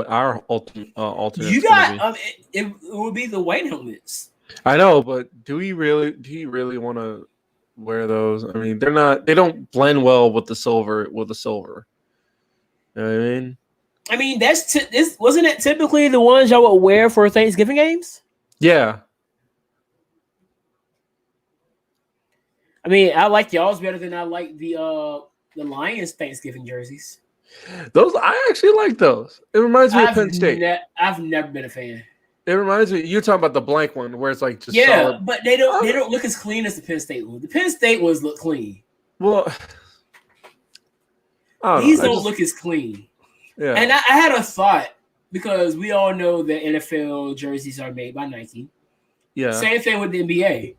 [SPEAKER 2] our alternate.
[SPEAKER 1] You got it would be the white helmets.
[SPEAKER 2] I know, but do you really want to wear those? I mean, they don't blend well with the silver. You know what I mean?
[SPEAKER 1] I mean, wasn't it typically the ones y'all would wear for Thanksgiving games?
[SPEAKER 2] Yeah.
[SPEAKER 1] I mean, I like y'all's better than I like the Lions Thanksgiving jerseys.
[SPEAKER 2] Those, I actually like those. It reminds me of Penn State.
[SPEAKER 1] I've never been a fan.
[SPEAKER 2] It reminds me. You're talking about the blank one where it's like just
[SPEAKER 1] solid. But they don't look as clean as the Penn State one. The Penn State ones look clean.
[SPEAKER 2] Well,
[SPEAKER 1] these don't look as clean.
[SPEAKER 2] Yeah.
[SPEAKER 1] And I had a thought, because we all know that NFL jerseys are made by Nike.
[SPEAKER 2] Yeah.
[SPEAKER 1] Same thing with the NBA.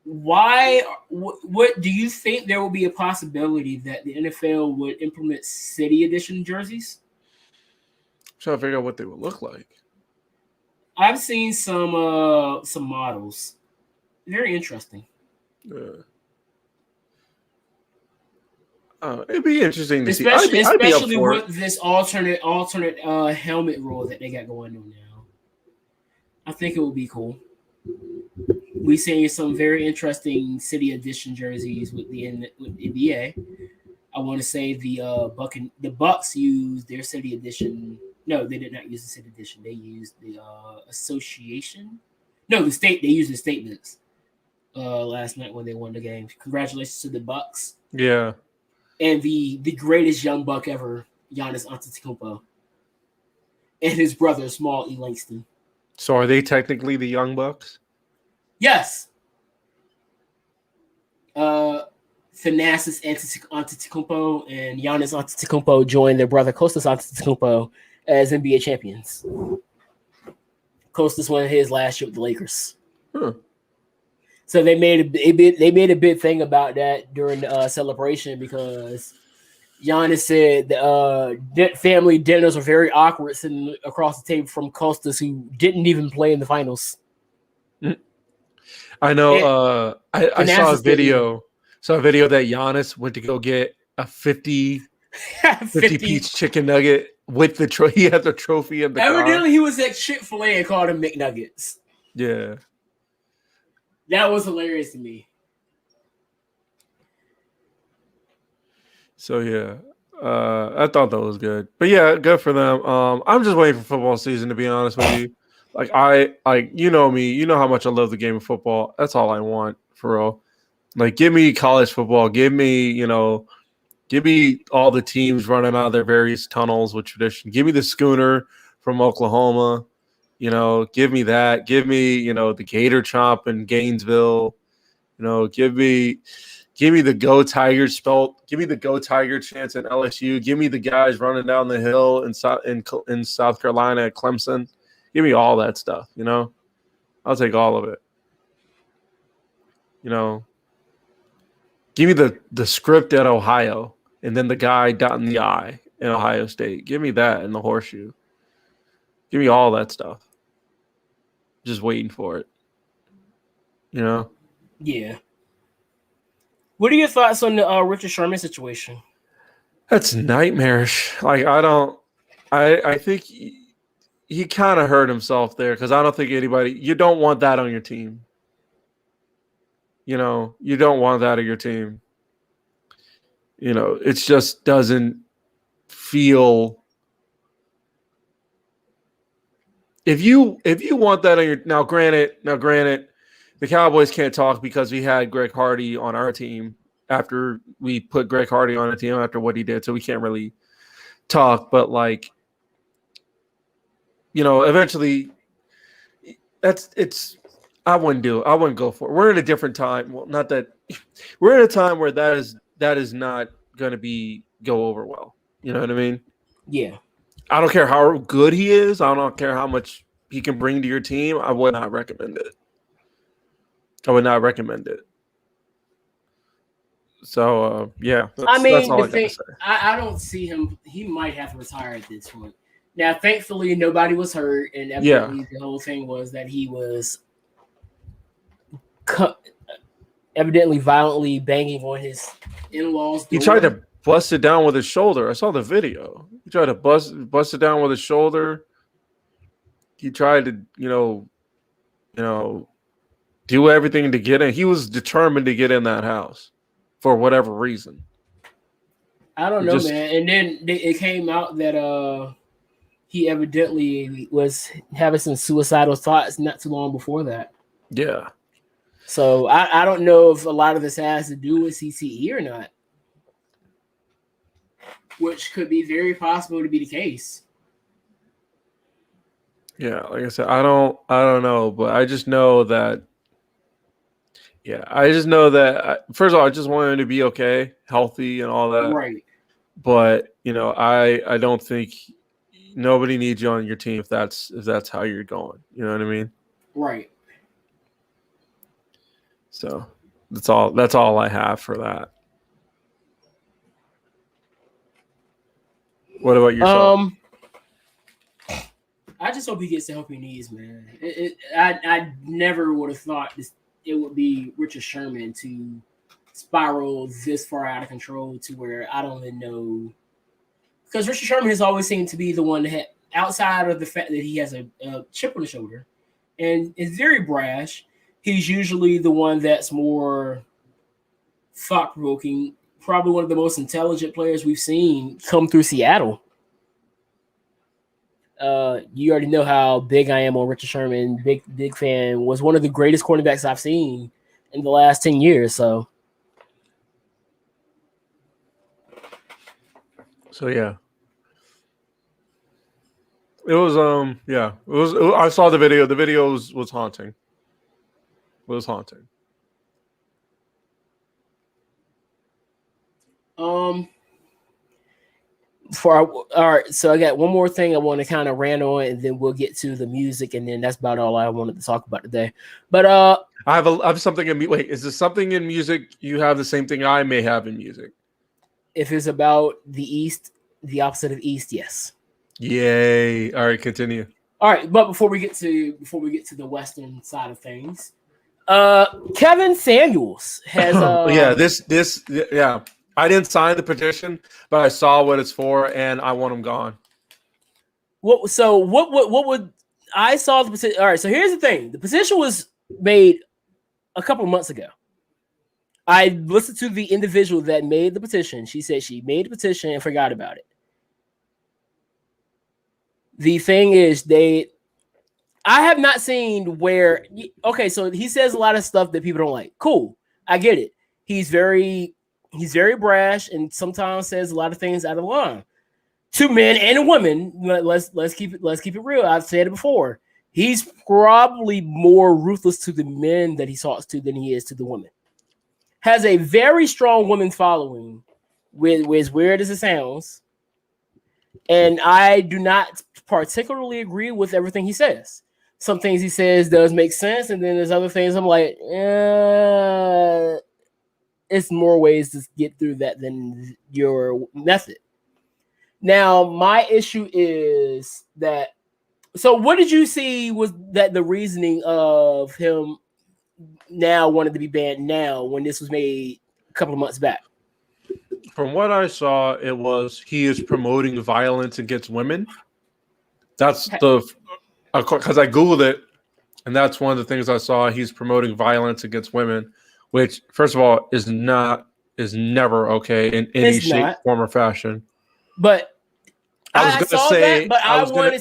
[SPEAKER 1] Why? What do you think there will be a possibility that the NFL would implement City Edition jerseys?
[SPEAKER 2] I'm trying to figure out what they would look like.
[SPEAKER 1] I've seen some models. Very interesting.
[SPEAKER 2] Yeah. It'd be interesting to see.
[SPEAKER 1] Especially with this alternate helmet rule that they got going on now. I think it would be cool. We seeing some very interesting City Edition jerseys with the NBA. I want to say the Bucks used their City Edition. No, they did not use the City Edition. They used the association. No, the state. They used the statements last night when they won the game. Congratulations to the Bucks.
[SPEAKER 2] Yeah.
[SPEAKER 1] And the greatest young buck ever, Giannis Antetokounmpo, and his brother, Small E. Langston.
[SPEAKER 2] So are they technically the Young Bucks?
[SPEAKER 1] Yes. Thanasis Antetokounmpo and Giannis Antetokounmpo joined their brother Kostas Antetokounmpo as NBA champions. Kostas won his last year with the Lakers.
[SPEAKER 2] Huh.
[SPEAKER 1] So they made a big thing about that during the celebration, because Giannis said family dinners are very awkward sitting across the table from Kostas, who didn't even play in the finals.
[SPEAKER 2] I know. I saw a video. Saw a video that Giannis went to go get a 50 piece chicken nugget with the trophy. He had the trophy in the
[SPEAKER 1] Evidently,
[SPEAKER 2] car.
[SPEAKER 1] he was at Chick-fil-A and called him McNuggets.
[SPEAKER 2] Yeah,
[SPEAKER 1] that was hilarious to me.
[SPEAKER 2] So yeah, I thought that was good. But yeah, good for them. I'm just waiting for football season, to be honest with you. You know me, you know how much I love the game of football. That's all I want, for real. Like, give me college football. Give me all the teams running out of their various tunnels with tradition. Give me the schooner from Oklahoma. Give me that. Give me, the Gator Chomp in Gainesville. Give me the Go Tigers spelt. Give me the Go Tiger chance at LSU. Give me the guys running down the hill in South Carolina at Clemson. Give me all that stuff. I'll take all of it. Give me the script at Ohio, and then the guy dotting the I in Ohio State. Give me that in the horseshoe. Give me all that stuff. Just waiting for it.
[SPEAKER 1] Yeah. What are your thoughts on the Richard Sherman situation?
[SPEAKER 2] That's nightmarish. Like, I think he kind of hurt himself there, because I don't think you don't want that on your team. You don't want that on your team. It just doesn't feel. If you want that on your now, granted, the Cowboys can't talk because we had Greg Hardy on our team after we put Greg Hardy on the team after what he did, so we can't really talk. But eventually, I wouldn't do it. I wouldn't go for it. We're in a different time. Well, not that we're in a time where that is not going to go over well. You know what I mean?
[SPEAKER 1] Yeah.
[SPEAKER 2] I don't care how good he is. I don't care how much he can bring to your team. I would not recommend it. So, yeah. That's all I got to say.
[SPEAKER 1] I don't see him. He might have to retire at this point. Now, thankfully, nobody was hurt, and evidently the whole thing was that he was evidently violently banging on his in-laws' door.
[SPEAKER 2] He tried to bust it down with his shoulder. I saw the video. He tried to bust it down with his shoulder. He tried to, do everything to get in. He was determined to get in that house for whatever reason.
[SPEAKER 1] I don't know, man. And then it came out that he evidently was having some suicidal thoughts not too long before that.
[SPEAKER 2] Yeah.
[SPEAKER 1] So I don't know if a lot of this has to do with CTE or not, which could be very possible to be the case.
[SPEAKER 2] Yeah, like I said, I don't know, but I just know that. Yeah, I just know that. First of all, I just want him to be okay, healthy, and all that.
[SPEAKER 1] Right.
[SPEAKER 2] But I don't think nobody needs you on your team if that's how you're going. You know what I mean?
[SPEAKER 1] Right.
[SPEAKER 2] So that's all I have for that. What about yourself?
[SPEAKER 1] I just hope he gets the help he needs, man. I never would have thought it would be Richard Sherman to spiral this far out of control to where I don't even know. Because Richard Sherman has always seemed to be the one that, outside of the fact that he has a chip on his shoulder and is very brash, he's usually the one that's more thought-provoking, probably one of the most intelligent players we've seen come through Seattle. You already know how big I am on Richard Sherman. Big fan. Was one of the greatest cornerbacks I've seen in the last 10 years. So
[SPEAKER 2] yeah. It was I saw the video. The video was haunting. It was haunting.
[SPEAKER 1] All right, so I got one more thing I want to kind of rant on, and then we'll get to the music, and then that's about all I wanted to talk about today. But
[SPEAKER 2] I have something in wait. Is there something in music? You have the same thing I may have in music.
[SPEAKER 1] If it's about the East, the opposite of East, yes.
[SPEAKER 2] Yay! All right, continue.
[SPEAKER 1] All right, but before we get to the Western side of things, Kevin Samuels has
[SPEAKER 2] yeah. I didn't sign the petition, but I saw what it's for, and I want him gone.
[SPEAKER 1] What would I saw the petition? All right, so here's the thing: the petition was made a couple of months ago. I listened to the individual that made the petition. She said she made the petition and forgot about it. The thing is, I have not seen where. Okay, so he says a lot of stuff that people don't like. Cool, I get it. He's very brash and sometimes says a lot of things out of line to men and women. Let's keep it real. I've said it before. He's probably more ruthless to the men that he talks to than he is to the women. Has a very strong woman following, with as weird as it sounds. And I do not particularly agree with everything he says. Some things he says does make sense, and then there's other things I'm like, it's more ways to get through that than your method. Now, my issue is that. So, what did you see was that the reasoning of him now wanted to be banned now when this was made a couple of months back?
[SPEAKER 2] From what I saw, it was he is promoting violence against women. That's because I Googled it, and that's one of the things I saw. He's promoting violence against women, which, first of all, is never okay in any shape, form, or fashion.
[SPEAKER 1] But
[SPEAKER 2] I was going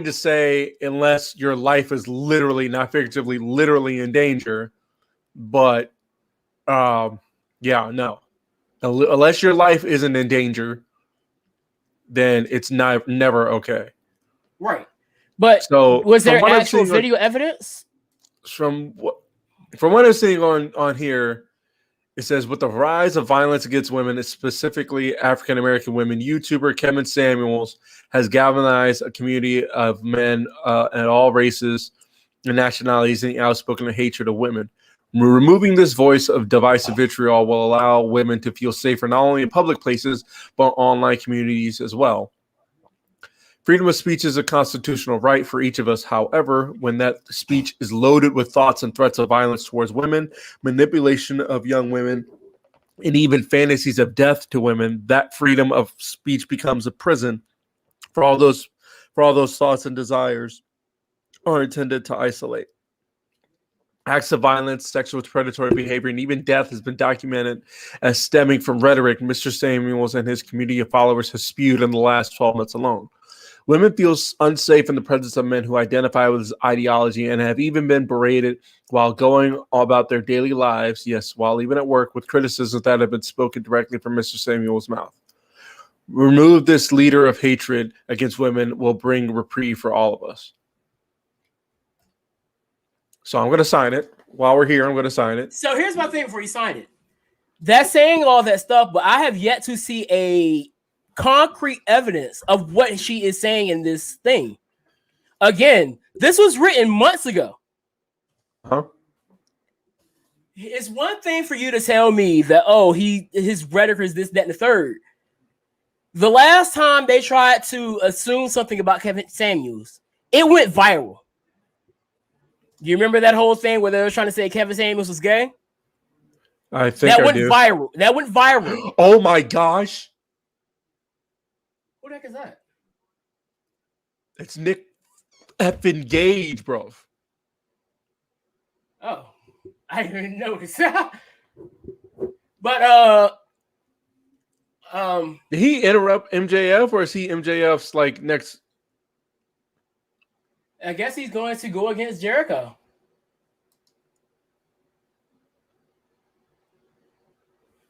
[SPEAKER 1] to
[SPEAKER 2] say, unless your life is literally, not figuratively, literally in danger. But, no. Unless your life isn't in danger, then it's never okay.
[SPEAKER 1] Right. But so was there actual video evidence?
[SPEAKER 2] From what I'm seeing on here, it says, with the rise of violence against women, specifically African-American women, YouTuber Kevin Samuels has galvanized a community of men at all races and nationalities in the outspoken hatred of women. Removing this voice of divisive vitriol will allow women to feel safer not only in public places, but online communities as well. Freedom of speech is a constitutional right for each of us. However, when that speech is loaded with thoughts and threats of violence towards women, manipulation of young women, and even fantasies of death to women, that freedom of speech becomes a prison for all those thoughts and desires are intended to isolate. Acts of violence, sexual predatory behavior, and even death has been documented as stemming from rhetoric Mr. Samuels and his community of followers have spewed in the last 12 months alone. Women feel unsafe in the presence of men who identify with his ideology and have even been berated while going about their daily lives, yes, while even at work, with criticisms that have been spoken directly from Mr. Samuel's mouth. Remove this leader of hatred against women will bring reprieve for all of us. So I'm going to sign it. While we're here, I'm going to sign it.
[SPEAKER 1] So here's my thing before you sign it. That's saying all that stuff, but I have yet to see a concrete evidence of what she is saying in this thing. Again, this was written months ago.
[SPEAKER 2] Huh?
[SPEAKER 1] It's one thing for you to tell me that, his rhetoric is this, that, and the third. The last time they tried to assume something about Kevin Samuels, it went viral. Do you remember that whole thing where they were trying to say Kevin Samuels was gay?
[SPEAKER 2] I think
[SPEAKER 1] that went viral. That went viral.
[SPEAKER 2] Oh my gosh.
[SPEAKER 1] What the heck is that?
[SPEAKER 2] It's Nick effing Gage, bro.
[SPEAKER 1] Oh, I didn't even notice. But
[SPEAKER 2] did he interrupt MJF, or is he MJF's like next?
[SPEAKER 1] I guess he's going to go against Jericho.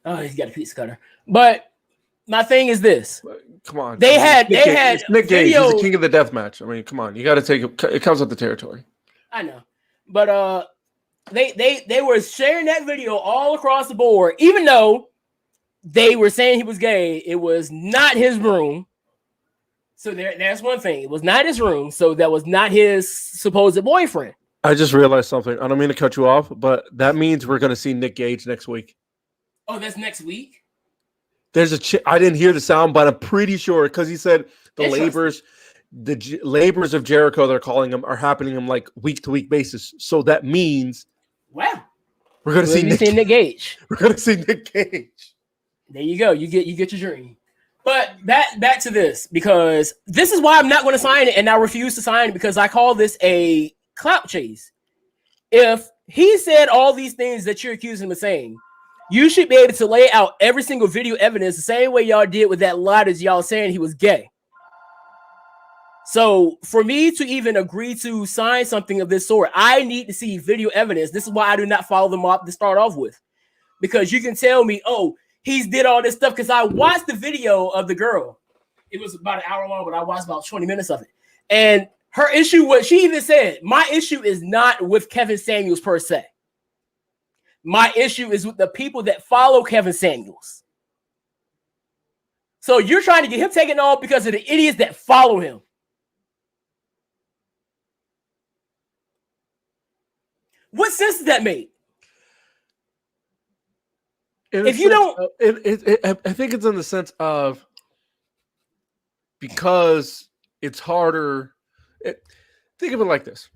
[SPEAKER 1] Oh, he's got a pizza cutter. But my thing is this.
[SPEAKER 2] Come on.
[SPEAKER 1] They had
[SPEAKER 2] Nick Gage. He's the king of the death match. I mean, come on. You got to take it comes with the territory.
[SPEAKER 1] I know. But they were sharing that video all across the board, even though they were saying he was gay. It was not his room. So that's one thing. It was not his room. So that was not his supposed boyfriend.
[SPEAKER 2] I just realized something. I don't mean to cut you off, but that means we're going to see Nick Gage next week.
[SPEAKER 1] Oh, that's next week?
[SPEAKER 2] There's I didn't hear the sound, but I'm pretty sure because he said the labors. The labors of Jericho, they're calling them, are happening on like week-to-week basis. So that means,
[SPEAKER 1] wow,
[SPEAKER 2] we're going to see
[SPEAKER 1] Nick Gage.
[SPEAKER 2] We're going to see Nick Gage.
[SPEAKER 1] There you go. You get your dream. But back to this, because this is why I'm not going to sign it, and I refuse to sign it, because I call this a clout chase. If he said all these things that you're accusing him of saying, you should be able to lay out every single video evidence the same way y'all did with that lot as y'all saying he was gay. So for me to even agree to sign something of this sort, I need to see video evidence. This is why I do not follow them up to start off with, because you can tell me, oh, he's did all this stuff, because I watched the video of the girl. It was about an hour long, but I watched about 20 minutes of it. And her issue, what she even said, my issue is not with Kevin Samuels per se. My issue is with the people that follow Kevin Samuels. So you're trying to get him taken off because of the idiots that follow him. What sense does that make? If you don't,
[SPEAKER 2] I think it's in the sense of, because it's harder. Think of it like this.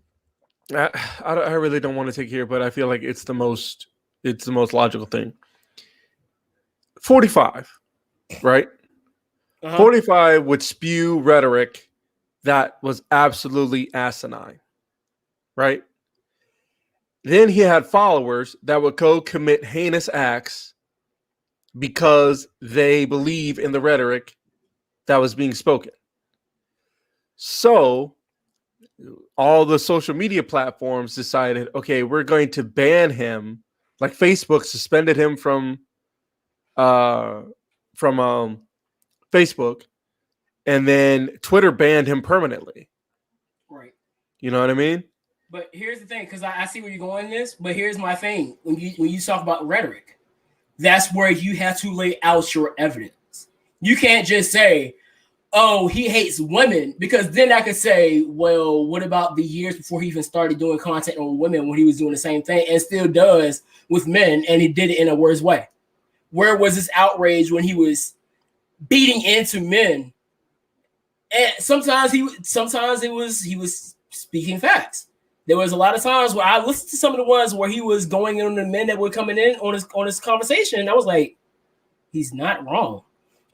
[SPEAKER 2] I really don't want to take here, but I feel like it's the most logical thing. 45, right? 45 would spew rhetoric that was absolutely asinine, right? Then he had followers that would go commit heinous acts because they believe in the rhetoric that was being spoken. So all the social media platforms decided, okay, we're going to ban him. Like Facebook suspended him from Facebook, and then Twitter banned him permanently.
[SPEAKER 1] Right.
[SPEAKER 2] You know what I mean?
[SPEAKER 1] But here's the thing, because I see where you're going in this, but here's my thing. When you talk about rhetoric, that's where you have to lay out your evidence. You can't just say, oh, he hates women, because then I could say, well, what about the years before he even started doing content on women when he was doing the same thing and still does with men, and he did it in a worse way? Where was this outrage when he was beating into men? And sometimes he was speaking facts. There was a lot of times where I listened to some of the ones where he was going on the men that were coming in on his conversation, and I was like, he's not wrong.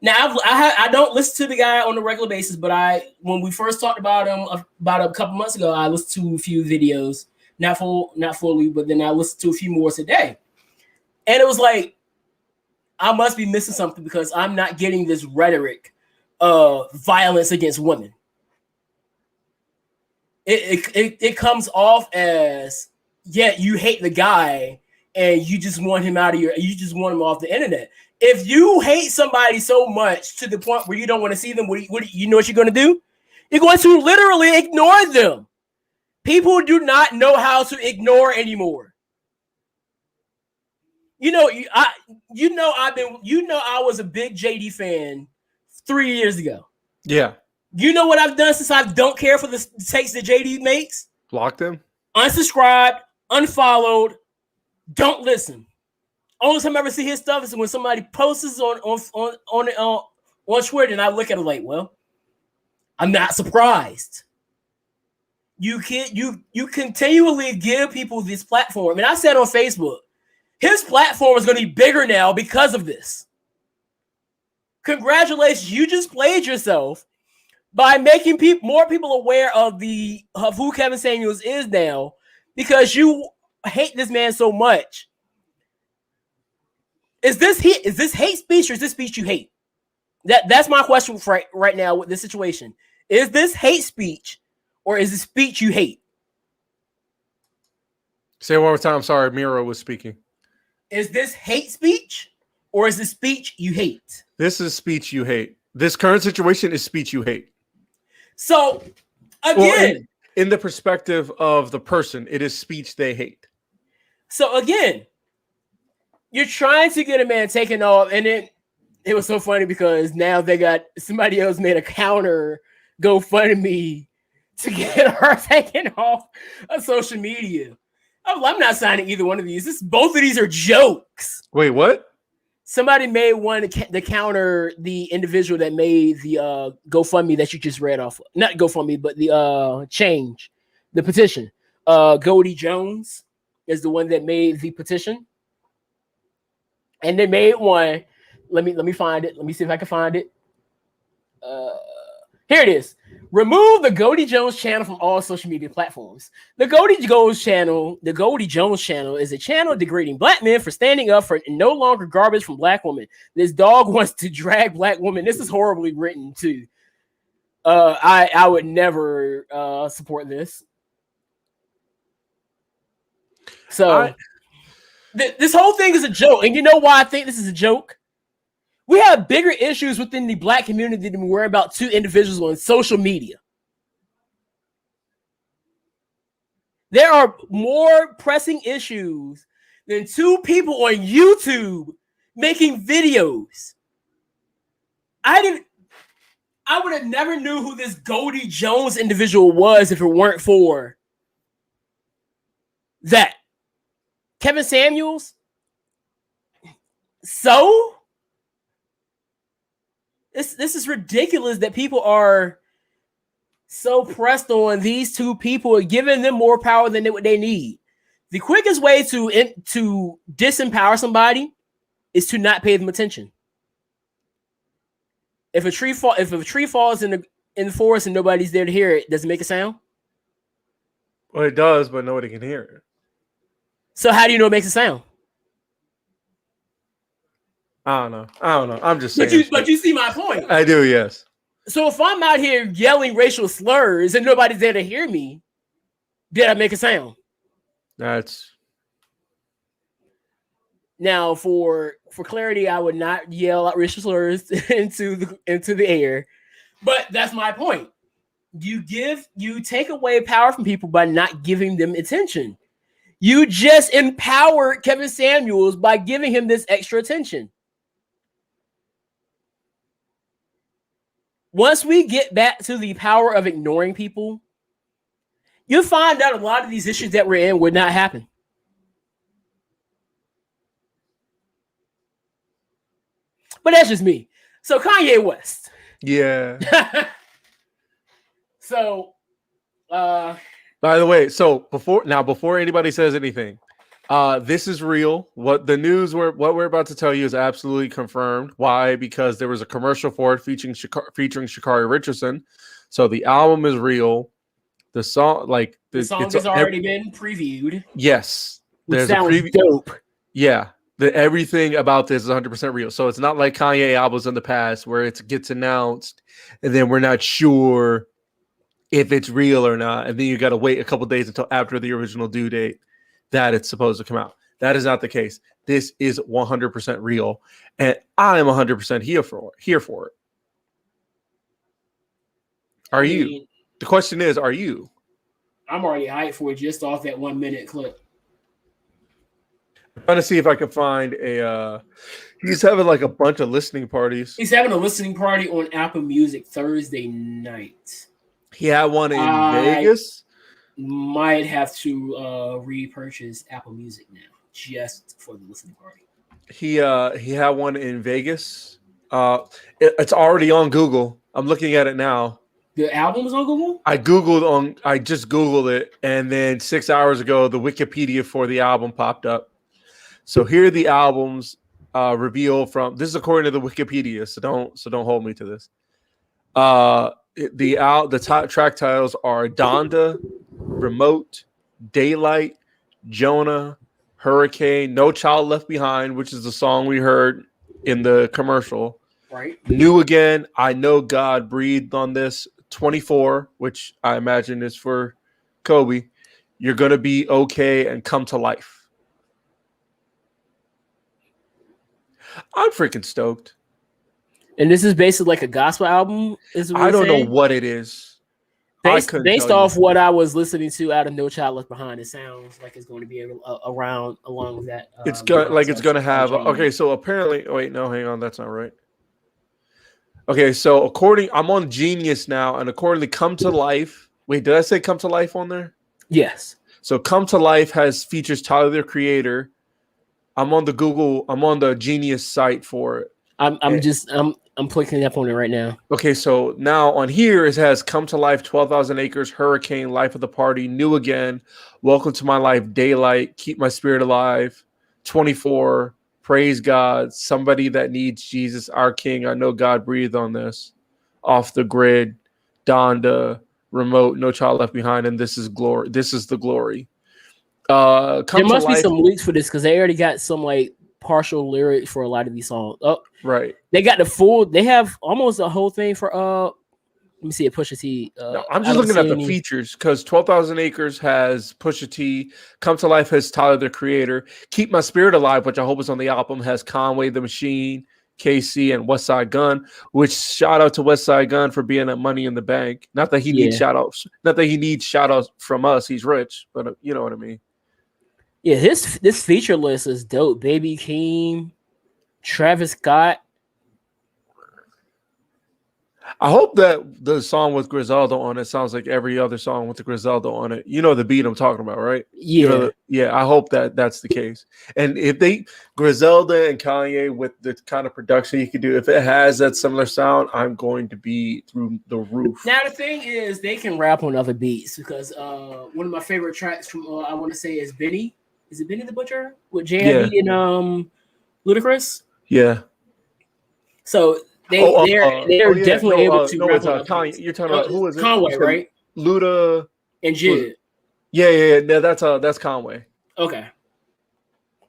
[SPEAKER 1] Now I don't listen to the guy on a regular basis, but when we first talked about him about a couple months ago, I listened to a few videos, not fully, but then I listened to a few more today, and it was like, I must be missing something, because I'm not getting this rhetoric of violence against women. It comes off as, yeah, you hate the guy and you just want him you just want him off the internet. If you hate somebody so much to the point where you don't want to see them, you know what you're going to do? You're going to literally ignore them. People do not know how to ignore anymore. I was a big JD fan 3 years ago. Yeah. You know what I've done since I don't care for the takes that JD makes?
[SPEAKER 2] Blocked him.
[SPEAKER 1] Unsubscribed, unfollowed, don't listen. Only time I ever see his stuff is when somebody posts on Twitter, and I look at it like, well, I'm not surprised. You continually give people this platform. And I said on Facebook, his platform is going to be bigger now because of this. Congratulations, you just played yourself by making more people aware of who Kevin Samuels is now, because you hate this man so much. Is this hate speech, or is this speech you hate? That's my question right now with this situation. Is this hate speech, or is it speech you hate?
[SPEAKER 2] Say it one more time. Sorry, Miro was speaking.
[SPEAKER 1] Is this hate speech, or is this speech you hate?
[SPEAKER 2] This is speech you hate. This current situation is speech you hate.
[SPEAKER 1] So, again,
[SPEAKER 2] in the perspective of the person, it is speech they hate.
[SPEAKER 1] So, again, you're trying to get a man taken off, and it was so funny because now they got somebody else made a counter GoFundMe to get her taken off of social media. I'm not signing either one of these. Both of these are jokes.
[SPEAKER 2] Wait, what?
[SPEAKER 1] Somebody made one to counter the individual that made the GoFundMe that you just read off. Not GoFundMe, but the change, the petition. Goldie Jones is the one that made the petition, and they made one. Let me find it. Let me see if I can find it. Here it is. Remove the Goldie Jones channel from all social media platforms. The Goldie Jones channel is a channel degrading black men for standing up for no longer garbage from black women. This dog wants to drag black women. This is horribly written too. I would never support this. So this whole thing is a joke. And you know why I think this is a joke? We have bigger issues within the black community than we worry about two individuals on social media. There are more pressing issues than two people on YouTube making videos. I would have never knew who this Goldie Jones individual was if it weren't for that. Kevin Samuels? So? This is ridiculous that people are so pressed on these two people and giving them more power than what they need. The quickest way to disempower somebody is to not pay them attention. If a tree falls in the forest and nobody's there to hear it, does it make a sound?
[SPEAKER 2] Well, it does, but nobody can hear it.
[SPEAKER 1] So how do you know it makes a sound?
[SPEAKER 2] I don't know. I'm just saying.
[SPEAKER 1] But you see my point.
[SPEAKER 2] I do, yes.
[SPEAKER 1] So if I'm out here yelling racial slurs and nobody's there to hear me, did I make a sound? Now for clarity, I would not yell out racial slurs into the air. But that's my point. You take away power from people by not giving them attention. You just empowered Kevin Samuels by giving him this extra attention. Once we get back to the power of ignoring people, you'll find out a lot of these issues that we're in would not happen. But that's just me. So Kanye West.
[SPEAKER 2] Yeah.
[SPEAKER 1] So,
[SPEAKER 2] by the way, before anybody says anything, this is real. What we're about to tell you is absolutely confirmed. Why? Because there was a commercial for it featuring Sha'Carri Richardson. So the album is real. The song, the song
[SPEAKER 1] has already been previewed.
[SPEAKER 2] Yes,
[SPEAKER 1] there's a preview. Dope.
[SPEAKER 2] Yeah, everything about this is 100% real. So it's not like Kanye albums in the past where it gets announced and then we're not sure if it's real or not, and then you got to wait a couple days until after the original due date that it's supposed to come out. That is not the case. This is 100% real, and I am 100% here for it. Are you? The question is, are you?
[SPEAKER 1] I'm already hyped for it just off that 1 minute clip.
[SPEAKER 2] I'm trying to see if I can find he's having a bunch of listening parties.
[SPEAKER 1] He's having a listening party on Apple Music Thursday night.
[SPEAKER 2] He had one in Vegas.
[SPEAKER 1] Might have to repurchase Apple Music now just for the listening party. He
[SPEAKER 2] had one in Vegas. It's already on Google. I'm looking at it now.
[SPEAKER 1] The album is on Google?
[SPEAKER 2] I just Googled it, and then 6 hours ago the Wikipedia for the album popped up. So here are the albums revealed from. This is according to the Wikipedia, so don't hold me to this. The top track titles are Donda, Remote, Daylight, Jonah, Hurricane, No Child Left Behind, which is the song we heard in the commercial.
[SPEAKER 1] Right.
[SPEAKER 2] New Again, I Know God Breathed on this. 24, which I imagine is for Kobe. You're Gonna Be Okay, and Come to Life. I'm freaking stoked.
[SPEAKER 1] And this is basically like a gospel album?
[SPEAKER 2] I don't know what it is.
[SPEAKER 1] Based off what I was listening to out of No Child Left Behind, it sounds like it's going to be around along with that.
[SPEAKER 2] It's going to have. Okay, so apparently, wait, no, hang on, that's not right. Okay, so I'm on Genius now, and according to Come to Life. Wait, did I say Come to Life on there?
[SPEAKER 1] Yes.
[SPEAKER 2] So Come to Life features Tyler the Creator, I'm on the Google. I'm on the Genius site for it.
[SPEAKER 1] I'm clicking up on it right now.
[SPEAKER 2] Okay, so now on here it has Come to Life, 12,000 Acres, Hurricane, Life of the Party, New Again, Welcome to My Life, Daylight, Keep My Spirit Alive, 24, Praise God, Somebody That Needs Jesus, Our King, I Know God Breathed on This, Off the Grid, Donda, Remote, No Child Left Behind, and This Is Glory. This is the Glory. Come
[SPEAKER 1] There
[SPEAKER 2] to
[SPEAKER 1] must be
[SPEAKER 2] Life.
[SPEAKER 1] some leaks for this because they already got some like partial lyrics for a lot of these songs. Oh,
[SPEAKER 2] Right.
[SPEAKER 1] they got the full. They have almost a whole thing for Let me see it. Pusha T.
[SPEAKER 2] No, I'm just looking at the features because 12,000 Acres has Pusha T. Come to Life has Tyler the Creator. Keep My Spirit Alive, which I hope is on the album, has Conway the Machine, KC, and West Side Gun. Which shout out to West Side Gun for being at Money in the Bank. Not that he needs shout outs. Not that he needs shout outs from us. He's rich, but you know what I mean.
[SPEAKER 1] Yeah, this feature list is dope. Baby Keem, Travis Scott.
[SPEAKER 2] I hope that the song with Griselda on it sounds like every other song with the Griselda on it. You know the beat I'm talking about, right?
[SPEAKER 1] Yeah.
[SPEAKER 2] I hope that that's the case. And if they Griselda and Kanye with the kind of production you can do, if it has that similar sound, I'm going to be through the roof.
[SPEAKER 1] Now the thing is, they can rap on other beats because one of my favorite tracks from I want to say is Benny. Is it Benny the Butcher with JID and Ludacris?
[SPEAKER 2] Yeah.
[SPEAKER 1] So they're definitely able to rap on
[SPEAKER 2] Kanye. You're talking about who is it?
[SPEAKER 1] Conway, right?
[SPEAKER 2] Luda
[SPEAKER 1] and Jid.
[SPEAKER 2] Yeah. That's Conway.
[SPEAKER 1] Okay.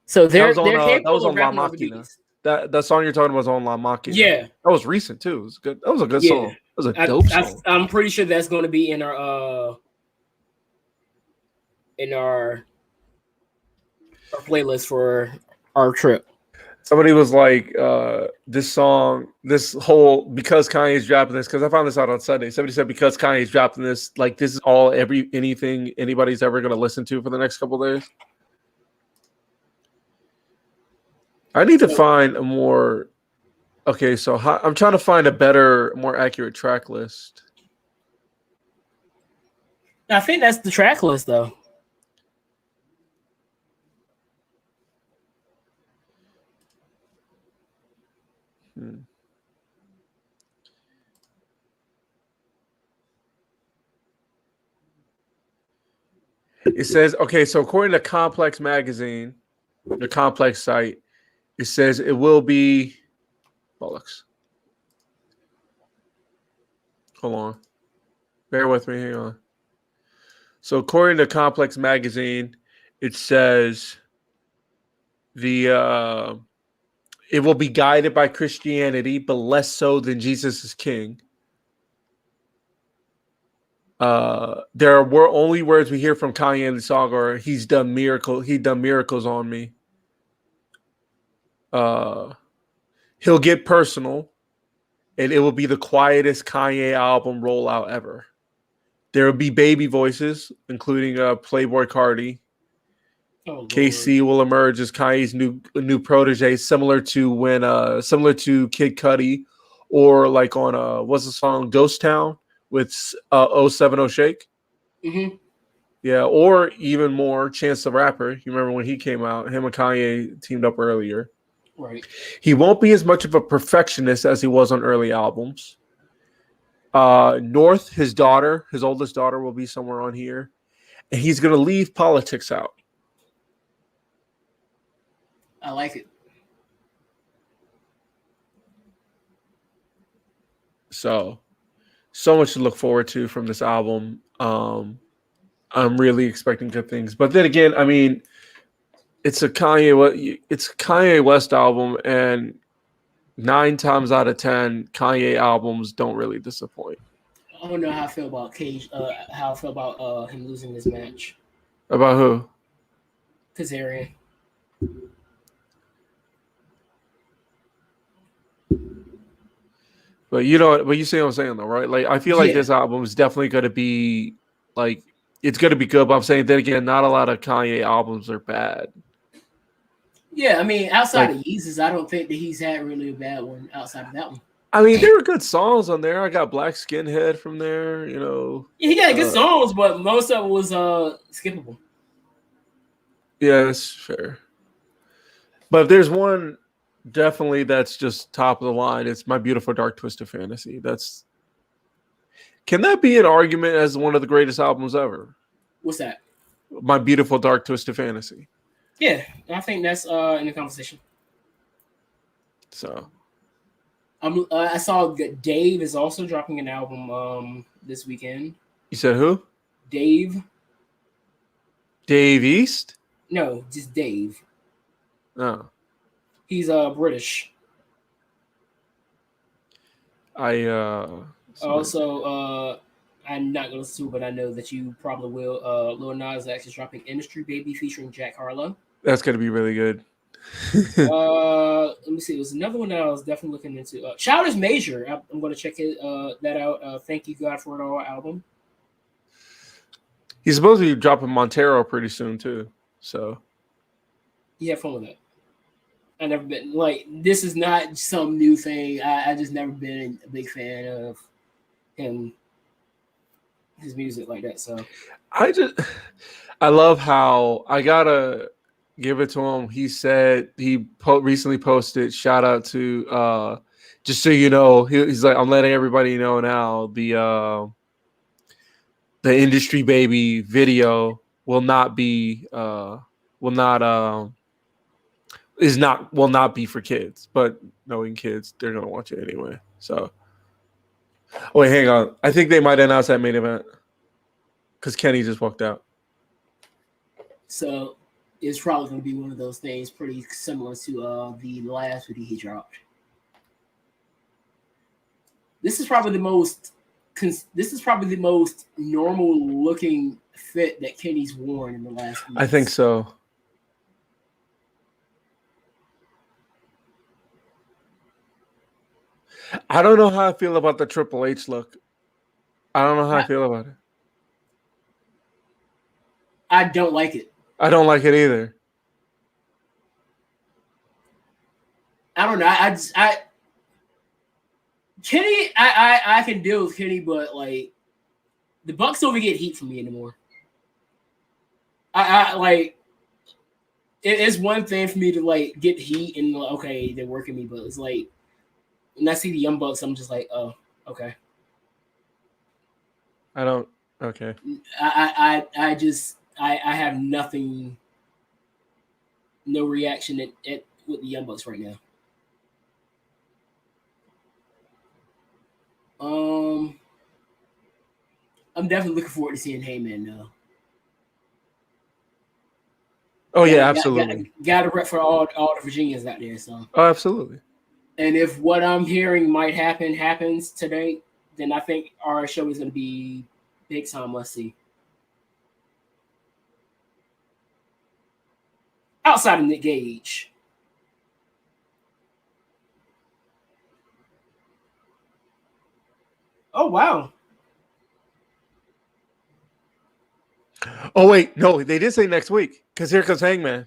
[SPEAKER 1] So they're
[SPEAKER 2] that was on La Machina. That song you're talking about was on La Machina.
[SPEAKER 1] Yeah.
[SPEAKER 2] That was recent too. It was good. That was a good song. It was a dope song.
[SPEAKER 1] I'm pretty sure that's going to be in our playlist for our trip.
[SPEAKER 2] Somebody was like, this song, this whole, because Kanye's dropping this, because I found this out on Sunday. Somebody said because Kanye's dropping this, like this is all anything anybody's ever going to listen to for the next couple of days. I need to find a more, okay, so I'm trying to find a better, more accurate track list.
[SPEAKER 1] I think that's the track list though.
[SPEAKER 2] It says, okay, so according to Complex Magazine, the Complex site, it says it will be bollocks. Hold on. Bear with me. Hang on. So according to Complex Magazine, it says it will be guided by Christianity, but less so than Jesus is King. There were only words we hear from Kanye in the song are he done miracles on me. He'll get personal, and it will be the quietest Kanye album rollout ever. There will be baby voices, including Playboy Cardi. KC will emerge as Kanye's new protege, similar to Kid Cudi, or like on what's the song Ghost Town with 070 Shake.
[SPEAKER 1] Mm-hmm.
[SPEAKER 2] Yeah, or even more Chance the Rapper. You remember when he came out? Him and Kanye teamed up earlier.
[SPEAKER 1] Right.
[SPEAKER 2] He won't be as much of a perfectionist as he was on early albums. North, his oldest daughter, will be somewhere on here, and he's going to leave politics out.
[SPEAKER 1] I like it.
[SPEAKER 2] So much to look forward to from this album. I'm really expecting good things. But then again, I mean, it's a Kanye West album, and 9 times out of 10, Kanye albums don't really disappoint.
[SPEAKER 1] I don't know how I feel about Cage. How I feel about him losing this match.
[SPEAKER 2] About who?
[SPEAKER 1] Kazarian.
[SPEAKER 2] But you see what I'm saying though, right? Like I feel like this album is definitely going to be like it's going to be good. But I'm saying then again, not a lot of Kanye albums are bad.
[SPEAKER 1] Yeah, I mean, outside of Yeezus, I don't think that he's had really a bad one outside of that one.
[SPEAKER 2] I mean, there were good songs on there. I got Black Skinhead from there, Yeah,
[SPEAKER 1] he got good songs, but most of it was skippable.
[SPEAKER 2] Yeah, that's fair. But if there's one definitely that's just top of the line, it's My Beautiful Dark Twisted Fantasy. Can that be an argument as one of the greatest albums ever?
[SPEAKER 1] What's that?
[SPEAKER 2] My Beautiful Dark Twisted Fantasy.
[SPEAKER 1] Yeah, I think that's in the conversation.
[SPEAKER 2] So
[SPEAKER 1] I saw that Dave is also dropping an album this weekend.
[SPEAKER 2] you said who?
[SPEAKER 1] Dave.
[SPEAKER 2] Dave East?
[SPEAKER 1] No, just Dave.
[SPEAKER 2] No.
[SPEAKER 1] He's British. Also, I'm not gonna listen to it, but I know that you probably will. Lil Nas X is dropping Industry Baby featuring Jack Harlow.
[SPEAKER 2] That's gonna be really good.
[SPEAKER 1] Let me see. It was another one that I was definitely looking into. Shout is Major. I'm gonna check that out. Thank You God for It All album.
[SPEAKER 2] He's supposed to be dropping Montero pretty soon too. So
[SPEAKER 1] You have fun with that. I never been like this is not some new thing. I just never been a big fan of him, his music like that. So
[SPEAKER 2] I love how I gotta give it to him. He said he recently posted, shout out to just so you know, he's like, I'm letting everybody know now the Industry Baby video will not be for kids, but knowing kids, they're gonna watch it anyway. So wait, hang on. I think they might announce that main event because Kenny just walked out.
[SPEAKER 1] So it's probably going to be one of those things pretty similar to the last video he dropped. This is probably the most normal looking fit that Kenny's worn in the last week.
[SPEAKER 2] I think so. I don't know how I feel about the Triple H look. I don't know how I feel about it.
[SPEAKER 1] I don't like it.
[SPEAKER 2] I don't like it either.
[SPEAKER 1] I don't know. Kenny, I can deal with Kenny, but like the Bucks don't get heat from me anymore. I like it's one thing for me to like get heat and like, okay, they're working me, but it's like when I see the Young Bucks, I'm just like, oh, okay.
[SPEAKER 2] Okay.
[SPEAKER 1] I have nothing, no reaction at with the Young Bucks right now. I'm definitely looking forward to seeing Heyman now.
[SPEAKER 2] Oh yeah, absolutely.
[SPEAKER 1] Got a rep for all the Virginians out there. So.
[SPEAKER 2] Oh, absolutely.
[SPEAKER 1] And if what I'm hearing might happens today, then I think our show is going to be big time must see. Outside of Nick Gage. Oh, wow.
[SPEAKER 2] Oh, wait. No, they did say next week because here comes Hangman.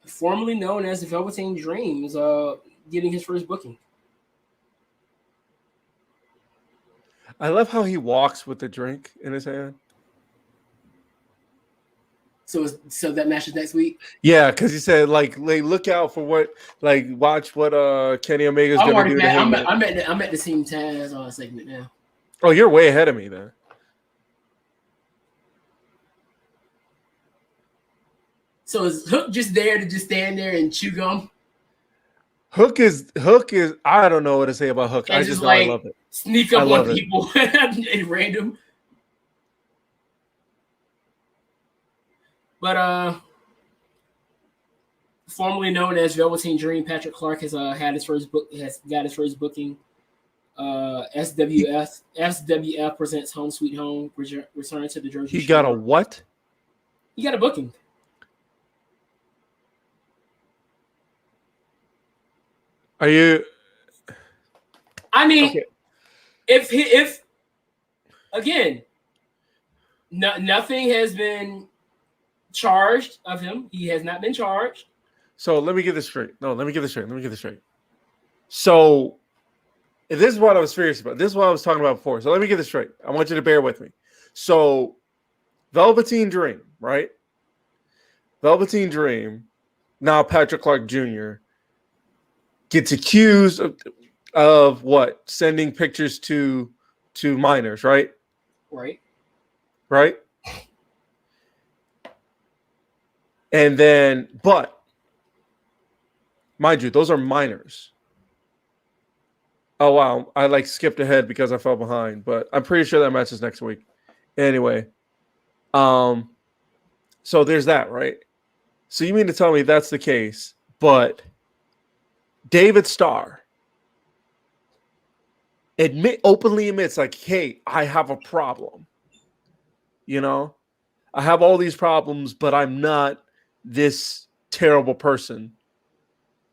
[SPEAKER 1] Formerly known as the Velveteen Dream is getting his first booking.
[SPEAKER 2] I love how he walks with the drink in his hand.
[SPEAKER 1] So that match is next week?
[SPEAKER 2] Yeah, because he said like look out for what watch what Kenny Omega's gonna do to him.
[SPEAKER 1] I'm at the same Taz segment now.
[SPEAKER 2] Oh, you're way ahead of me then.
[SPEAKER 1] So is Hook just there to just stand there and chew gum?
[SPEAKER 2] Hook is I don't know what to say about Hook.
[SPEAKER 1] And
[SPEAKER 2] I just know I love it.
[SPEAKER 1] Sneak up on people at random. But formerly known as Velveteen Dream, Patrick Clark has got his first booking. SWF presents Home Sweet Home, returning to the Jersey.
[SPEAKER 2] He got a what?
[SPEAKER 1] He got a booking.
[SPEAKER 2] Are you?
[SPEAKER 1] I mean, okay. if again, nothing has been charged of him. He has not been charged.
[SPEAKER 2] So let me get this straight. So this is what I was serious about. This is what I was talking about before. So let me get this straight. I want you to bear with me. So Velveteen Dream, right? Velveteen Dream, now Patrick Clark Jr., gets accused of what? Sending pictures to minors, right?
[SPEAKER 1] Right.
[SPEAKER 2] Right? And then, but, mind you, those are minors. Oh, wow. I skipped ahead because I fell behind, but I'm pretty sure that match is next week. Anyway, so there's that, right? So you mean to tell me that's the case, but David Starr openly admits, like, hey, I have a problem. You know, I have all these problems, but I'm not this terrible person.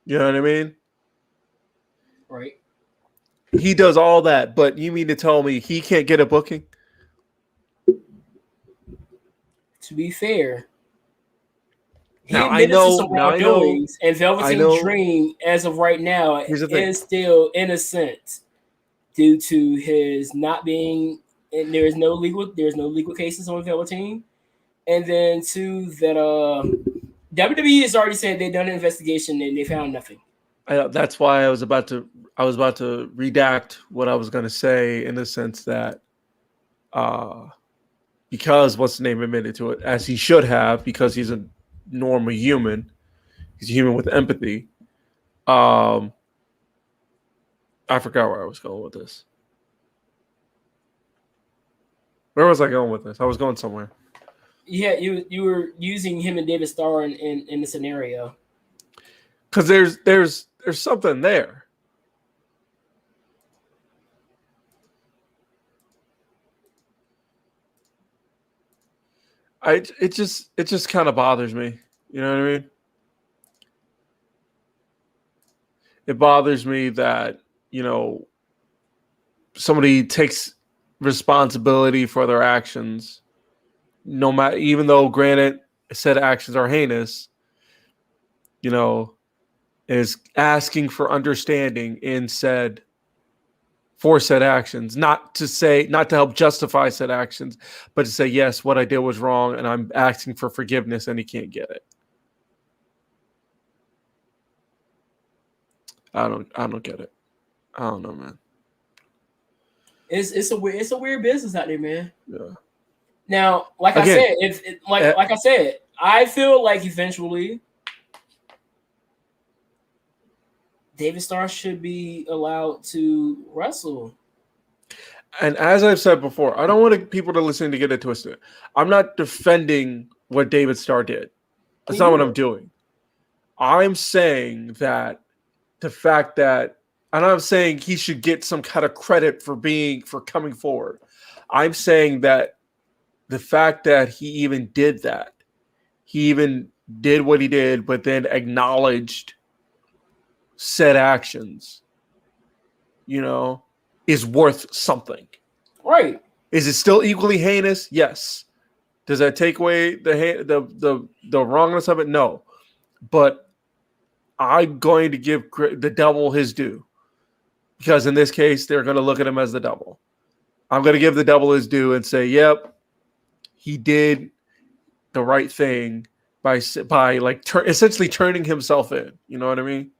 [SPEAKER 2] You know what I mean?
[SPEAKER 1] Right.
[SPEAKER 2] He does all that, but you mean to tell me he can't get a booking?
[SPEAKER 1] To be fair, he
[SPEAKER 2] Now
[SPEAKER 1] admitted to some wrongdoings, and
[SPEAKER 2] I
[SPEAKER 1] Velveteen
[SPEAKER 2] know.
[SPEAKER 1] Dream, as of right now,
[SPEAKER 2] Here's the thing.
[SPEAKER 1] is still innocent due to his not being. And there's no legal cases on Velveteen, and then two that WWE has already said they've done an investigation and they found nothing.
[SPEAKER 2] That's why I was about to redact what I was going to say, in the sense that because what's the name admitted to it, as he should have, because he's a normal human, he's a human with empathy. I forgot where I was going with this. Where was I going with this? I was going somewhere.
[SPEAKER 1] Yeah, you were using him and David Starr in the scenario.
[SPEAKER 2] Because there's something there. It just kind of bothers me. You know what I mean? It bothers me that, somebody takes responsibility for their actions, no matter, even though granted said actions are heinous, is asking for understanding for said actions, not to help justify said actions, but to say, yes, what I did was wrong and I'm asking for forgiveness, and he can't get it. I don't get it. I don't know, man.
[SPEAKER 1] It's a weird business out there, man.
[SPEAKER 2] Yeah.
[SPEAKER 1] Now, like
[SPEAKER 2] Again,
[SPEAKER 1] I said, I feel like eventually David Starr should be allowed to wrestle.
[SPEAKER 2] And as I've said before, I don't want people to listen to get it twisted. I'm not defending what David Starr did. That's not what I'm doing. I'm saying that the fact that, and I'm saying he should get some kind of credit for coming forward. I'm saying that the fact that he even did that, he even did what he did, but then acknowledged said actions, is worth something.
[SPEAKER 1] Right.
[SPEAKER 2] Is it still equally heinous? Yes. Does that take away the wrongness of it? No. But I'm going to give the devil his due, because in this case, they're going to look at him as the devil. I'm going to give the devil his due and say, yep, he did the right thing by essentially turning himself in. You know what I mean?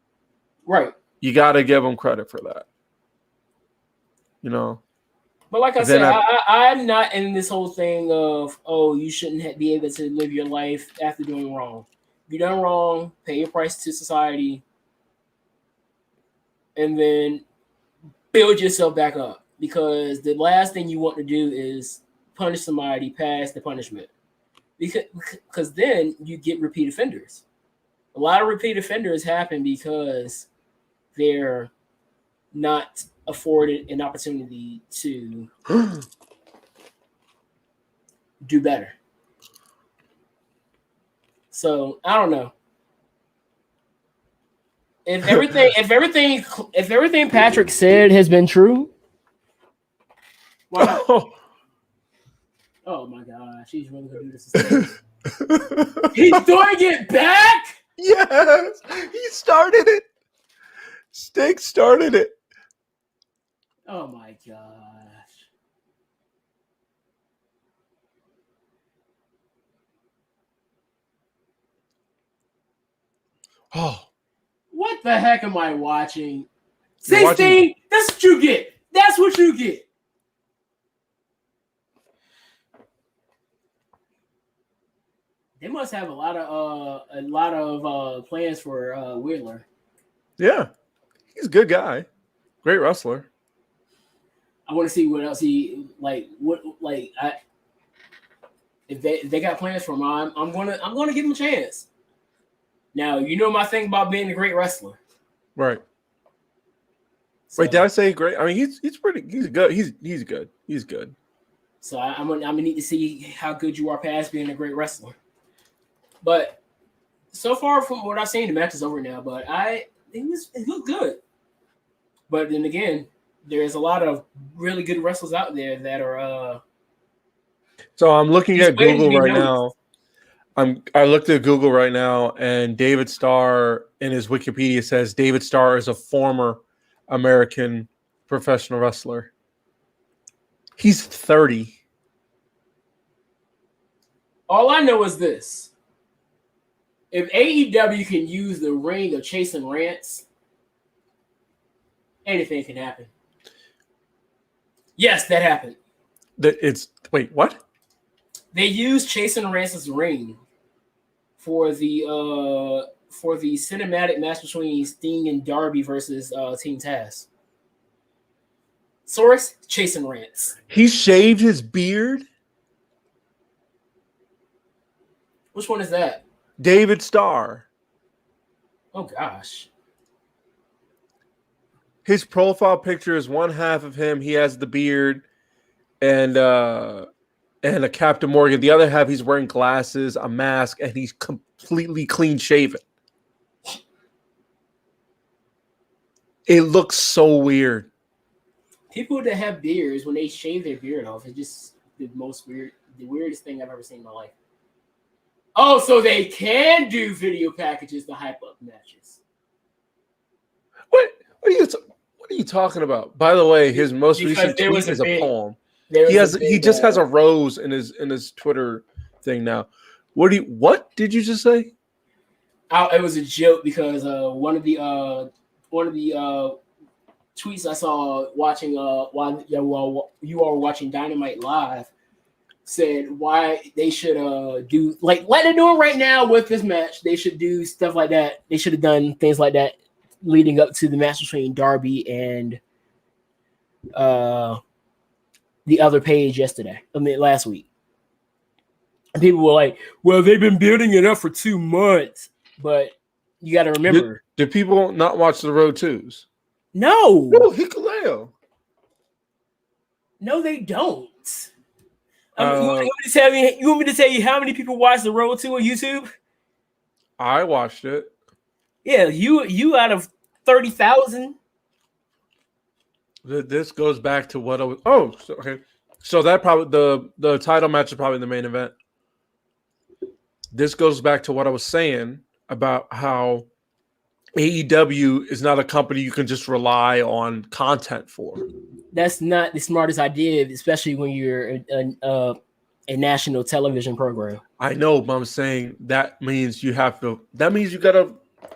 [SPEAKER 1] Right.
[SPEAKER 2] You got to give him credit for that.
[SPEAKER 1] But like I said, I'm not in this whole thing of, you shouldn't be able to live your life after doing wrong. If you done wrong, pay your price to society, and then build yourself back up. Because the last thing you want to do is punish somebody past the punishment. Because then you get repeat offenders. A lot of repeat offenders happen because they're not afforded an opportunity to do better. So I don't know. If everything Patrick said has been true, why not? Oh my gosh, he's really gonna do this. He's doing it back?
[SPEAKER 2] Yes, he started it. Steak started it.
[SPEAKER 1] Oh my gosh.
[SPEAKER 2] Oh,
[SPEAKER 1] What the heck am I watching?
[SPEAKER 2] You're
[SPEAKER 1] 16?
[SPEAKER 2] watching-
[SPEAKER 1] That's what you get. That's what you get. They must have a lot of plans for Wheeler.
[SPEAKER 2] yeah, he's a good guy, great wrestler.
[SPEAKER 1] I want to see what else he like. If they got plans for him, I'm gonna give him a chance. Now you know my thing about being a great wrestler.
[SPEAKER 2] Right.
[SPEAKER 1] So,
[SPEAKER 2] Wait, did I say great? I mean, he's good. He's good.
[SPEAKER 1] So I'm gonna need to see how good you are past being a great wrestler. But so far from what I've seen, the match is over now. But it looked good. But then again, there's a lot of really good wrestlers out there that are.
[SPEAKER 2] So I'm looking at
[SPEAKER 1] waiting to
[SPEAKER 2] Google
[SPEAKER 1] be
[SPEAKER 2] right
[SPEAKER 1] noticed.
[SPEAKER 2] now. I looked at Google right now, and David Starr in his Wikipedia says David Starr is a former American professional wrestler. He's 30.
[SPEAKER 1] All I know is this. If AEW can use the ring of chasing rants, anything can happen. Yes, that happened.
[SPEAKER 2] Wait, what?
[SPEAKER 1] They used Chasing Rance's ring for the cinematic match between Sting and Darby versus Team Taz. Source: Chasing Rance.
[SPEAKER 2] He shaved his beard?
[SPEAKER 1] Which one is that?
[SPEAKER 2] David Starr.
[SPEAKER 1] Oh gosh.
[SPEAKER 2] His profile picture is one half of him. He has the beard and a Captain Morgan. The other half, he's wearing glasses, a mask, and he's completely clean shaven. It looks so weird.
[SPEAKER 1] People that have beards, when they shave their beard off, it's just the weirdest thing I've ever seen in my life. Oh, so they can do video packages to hype up matches.
[SPEAKER 2] What are you talking about? By the way, his most
[SPEAKER 1] Because
[SPEAKER 2] recent
[SPEAKER 1] there
[SPEAKER 2] tweet
[SPEAKER 1] was a
[SPEAKER 2] is a
[SPEAKER 1] big-
[SPEAKER 2] poem.
[SPEAKER 1] There
[SPEAKER 2] He
[SPEAKER 1] was a big,
[SPEAKER 2] just has a rose in his Twitter thing now. What did you just say?
[SPEAKER 1] It was a joke because one of the tweets I saw watching while you all were watching Dynamite Live said why they should do like they're doing right now with this match. They should do stuff like that. They should have done things like that leading up to the match between Darby and the other page last week. And people were like, well, they've been building it up for 2 months. But you got to remember.
[SPEAKER 2] Did people not watch the Road 2s?
[SPEAKER 1] No.
[SPEAKER 2] No, Hikuleo.
[SPEAKER 1] No, they don't. You want me to tell you how many people watch the Road 2 on YouTube?
[SPEAKER 2] I watched it.
[SPEAKER 1] Yeah, you out of 30,000.
[SPEAKER 2] This goes back to what I was. Oh, okay. So that probably the title match is probably the main event. This goes back to what I was saying about how AEW is not a company you can just rely on content for.
[SPEAKER 1] That's not the smartest idea, especially when you're a national television program.
[SPEAKER 2] I know, but I'm saying that means you got to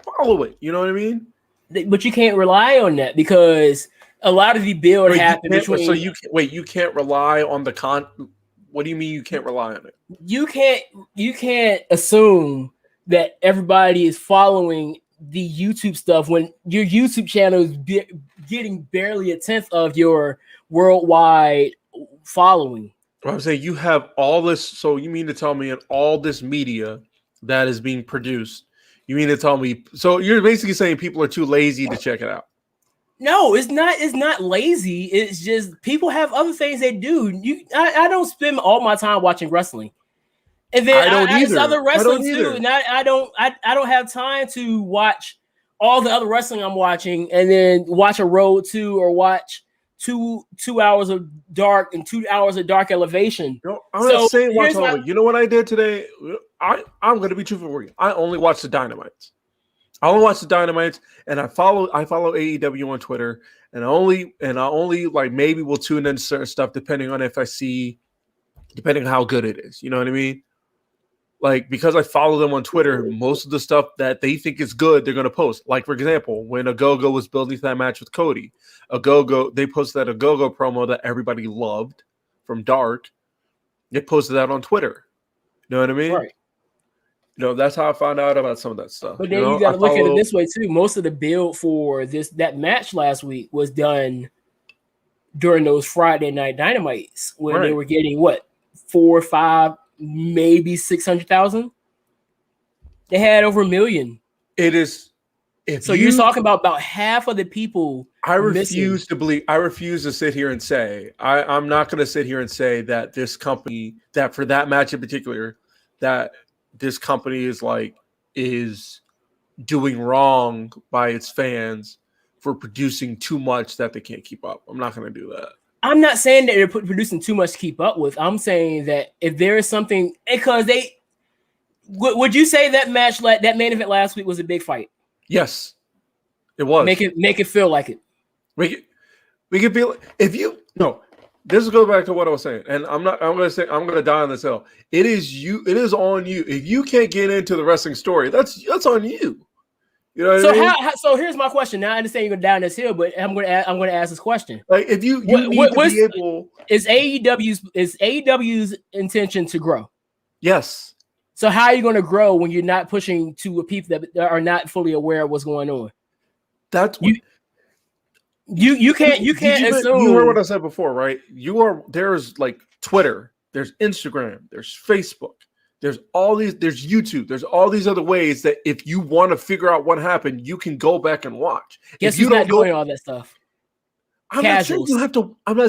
[SPEAKER 2] follow it. You know what I mean?
[SPEAKER 1] But you can't rely on that because a lot of the build happened between.
[SPEAKER 2] So you can't rely on the What do you mean you can't rely on it? You
[SPEAKER 1] can't assume that everybody is following the YouTube stuff when your YouTube channel is getting barely a tenth of your worldwide following.
[SPEAKER 2] Well, I'm saying you have all this. So you mean to tell me in all this media that is being produced, you mean to tell me? So you're basically saying people are too lazy to check it out.
[SPEAKER 1] No, it's not. It's not lazy. It's just people have other things they do. I don't spend all my time watching wrestling, and then
[SPEAKER 2] I don't either.
[SPEAKER 1] It's other wrestling
[SPEAKER 2] either.
[SPEAKER 1] too. And I don't have time to watch all the other wrestling I'm watching, and then watch a Road 2 or watch two hours of Dark and 2 hours of Dark Elevation.
[SPEAKER 2] No, I'm not saying watch all of it. You know what I did today? I'm going to be truthful with you. I only watched the Dynamites. And I follow AEW on Twitter, and I only like maybe will tune in certain stuff depending on how good it is. You know what I mean? Like, because I follow them on Twitter, most of the stuff that they think is good, they're going to post. Like, for example, when Agogo was building that match with Cody, they posted that Agogo promo that everybody loved from Dark. They posted that on Twitter. You know what I mean?
[SPEAKER 1] Right.
[SPEAKER 2] That's how I found out about some of that stuff.
[SPEAKER 1] But then you got to look at it this way too. Most of the build for that match last week was done during those Friday Night Dynamites when they were getting 4 or 5, maybe 600,000. They had over 1 million.
[SPEAKER 2] It is.
[SPEAKER 1] You're talking about half of the people.
[SPEAKER 2] I refuse to sit here and say I'm not going to sit here and say that this company, that for that match in particular, that this company is doing wrong by its fans for producing too much that they can't keep up. I'm not going to do that.
[SPEAKER 1] I'm not saying that they're producing too much to keep up with. I'm saying that if there is something, because would you say that match, like that main event last week, was a big fight?
[SPEAKER 2] Yes, it was.
[SPEAKER 1] Make it feel like it.
[SPEAKER 2] Make it feel. This goes back to what I was saying, and I'm going to die on this hill. It is on you. If you can't get into the wrestling story, that's on you. You know what I mean?
[SPEAKER 1] So here's my question. Now I understand you're going down this hill, but I'm going to ask this question.
[SPEAKER 2] Like, if you need to be able,
[SPEAKER 1] is AEW's intention to grow?
[SPEAKER 2] Yes.
[SPEAKER 1] So how are you going to grow when you're not pushing to people that are not fully aware of what's going on?
[SPEAKER 2] That's
[SPEAKER 1] what you can't assume.
[SPEAKER 2] You heard what I said before, right? There's like Twitter, there's Instagram, there's Facebook, there's YouTube, there's all these other ways that if you want to figure out what happened, you can go back and watch.
[SPEAKER 1] Guess who's not doing all that stuff?
[SPEAKER 2] I'm not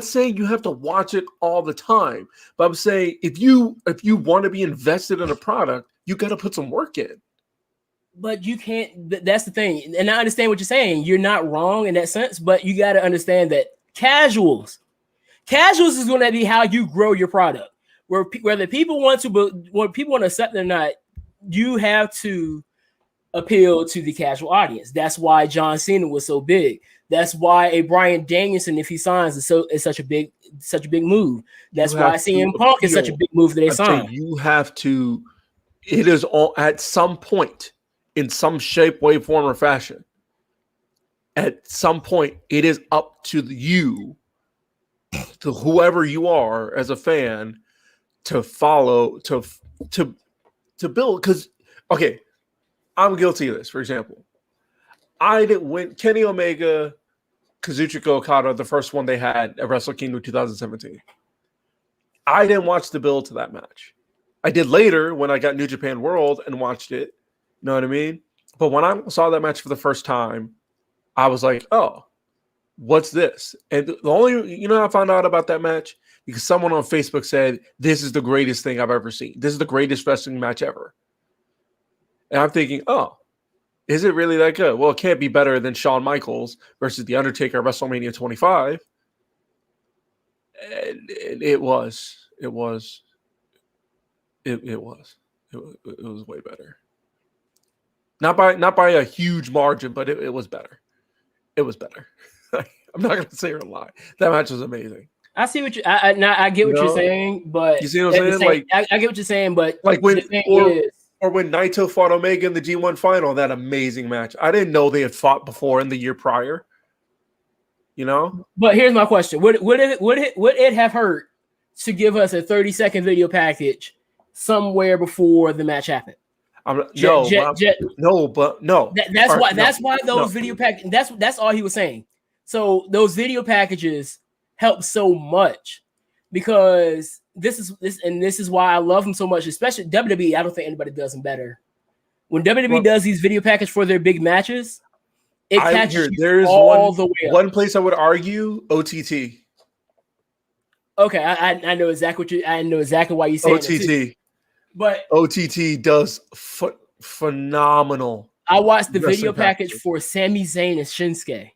[SPEAKER 2] saying you have to watch it all the time, but I'm saying if you want to be invested in a product, you got to put some work in.
[SPEAKER 1] But you can't. That's the thing, and I understand what you're saying. You're not wrong in that sense, but you got to understand that casuals is going to be how you grow your product. Whether people want to accept it or not, you have to appeal to the casual audience. That's why John Cena was so big. That's why a Bryan Danielson, if he signs, is such a big move. That's why CM Punk is such a big move that they signed.
[SPEAKER 2] You have to. It is all at some point. In some shape, way, form, or fashion. At some point, it is up to you, to whoever you are as a fan, to follow, to build. Because, okay, I'm guilty of this. For example, when Kenny Omega, Kazuchika Okada, the first one they had at Wrestle Kingdom 2017, I didn't watch the build to that match. I did later when I got New Japan World and watched it. You know what I mean? But when I saw that match for the first time, I was like, oh, what's this? And I found out about that match because someone on Facebook said, this is the greatest thing I've ever seen. This is the greatest wrestling match ever. And I'm thinking, oh, is it really that good? Well, it can't be better than Shawn Michaels versus The Undertaker at WrestleMania 25. And it was way better. Not by a huge margin, but it was better. It was better. I'm not gonna say or lie. That match was amazing.
[SPEAKER 1] I see what I get what you're saying, but
[SPEAKER 2] you see what I'm saying?
[SPEAKER 1] I get what you're saying, but
[SPEAKER 2] like when Naito fought Omega in the G1 final, that amazing match. I didn't know they had fought before in the year prior. You know.
[SPEAKER 1] But here's my question: Would it have hurt to give us a 30-second video package somewhere before the match happened?
[SPEAKER 2] No.
[SPEAKER 1] That's why those video packages. That's all he was saying. So those video packages help so much because this is why I love them so much. Especially WWE. I don't think anybody does them better. When WWE does these video packages for their big matches, it catches you all the way up.
[SPEAKER 2] One place I would argue OTT.
[SPEAKER 1] Okay, I know exactly why you say
[SPEAKER 2] OTT.
[SPEAKER 1] But
[SPEAKER 2] OTT does phenomenal.
[SPEAKER 1] I watched the video package for Sami Zayn and Shinsuke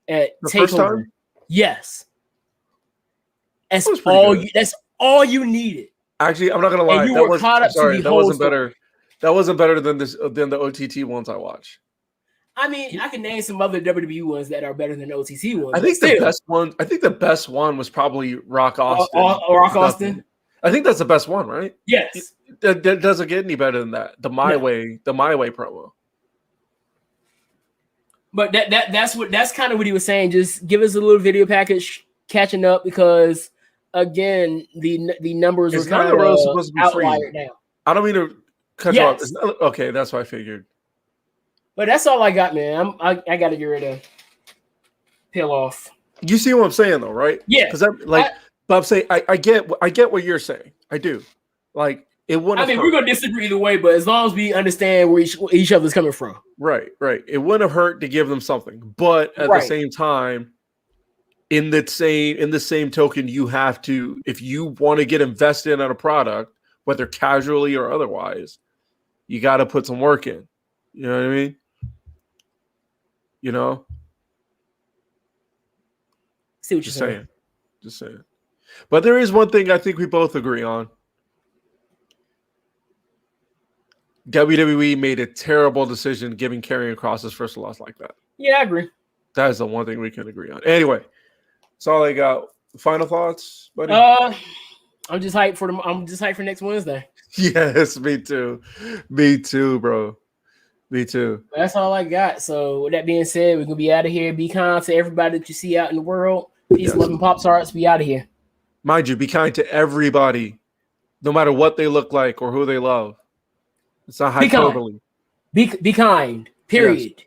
[SPEAKER 1] at
[SPEAKER 2] the
[SPEAKER 1] TakeOver.
[SPEAKER 2] First time?
[SPEAKER 1] Yes, that's all you needed.
[SPEAKER 2] Actually, I'm not gonna lie.
[SPEAKER 1] And you were caught up to the whole
[SPEAKER 2] wasn't better. That wasn't better than the OTT ones I watched.
[SPEAKER 1] I mean, I can name some other WWE ones that are better than the OTT ones.
[SPEAKER 2] I think the best one was probably Rock Austin.
[SPEAKER 1] Rock Austin.
[SPEAKER 2] I think that's the best one, right?
[SPEAKER 1] Yes.
[SPEAKER 2] That doesn't get any better than that. The My Way promo.
[SPEAKER 1] But that's kind of what he was saying. Just give us a little video package catching up because again, the numbers were kind of
[SPEAKER 2] supposed to be
[SPEAKER 1] outlier
[SPEAKER 2] free
[SPEAKER 1] now.
[SPEAKER 2] I don't mean to cut you off. Okay, that's what I figured.
[SPEAKER 1] But that's all I got, man. I got to get rid of peel off.
[SPEAKER 2] You see what I'm saying, though, right?
[SPEAKER 1] Yeah.
[SPEAKER 2] Because but I'm saying I get what you're saying. I do. Like it wouldn't.
[SPEAKER 1] I mean, we're gonna disagree either way, but as long as we understand where each other's coming from.
[SPEAKER 2] Right. It wouldn't have hurt to give them something, but at the same time, in the same token, you have to, if you want to get invested in a product, whether casually or otherwise, you got to put some work in. You know what I mean? You know?
[SPEAKER 1] See what you're saying.
[SPEAKER 2] Just saying. But there is one thing I think we both agree on. WWE made a terrible decision giving Karrion Kross his first loss like that.
[SPEAKER 1] Yeah, I agree.
[SPEAKER 2] That is the one thing we can agree on. Anyway, that's all I got. Final thoughts, buddy?
[SPEAKER 1] I'm just hyped for next Wednesday.
[SPEAKER 2] Yes, me too. Me too, bro. Me too.
[SPEAKER 1] That's all I got. So with that being said, we're gonna be out of here. Be kind to everybody that you see out in the world. Peace, love, and Pop Tarts. Be out of here.
[SPEAKER 2] Mind you, be kind to everybody, no matter what they look like or who they love. It's not hyperbole.
[SPEAKER 1] Be kind. Period. Yes.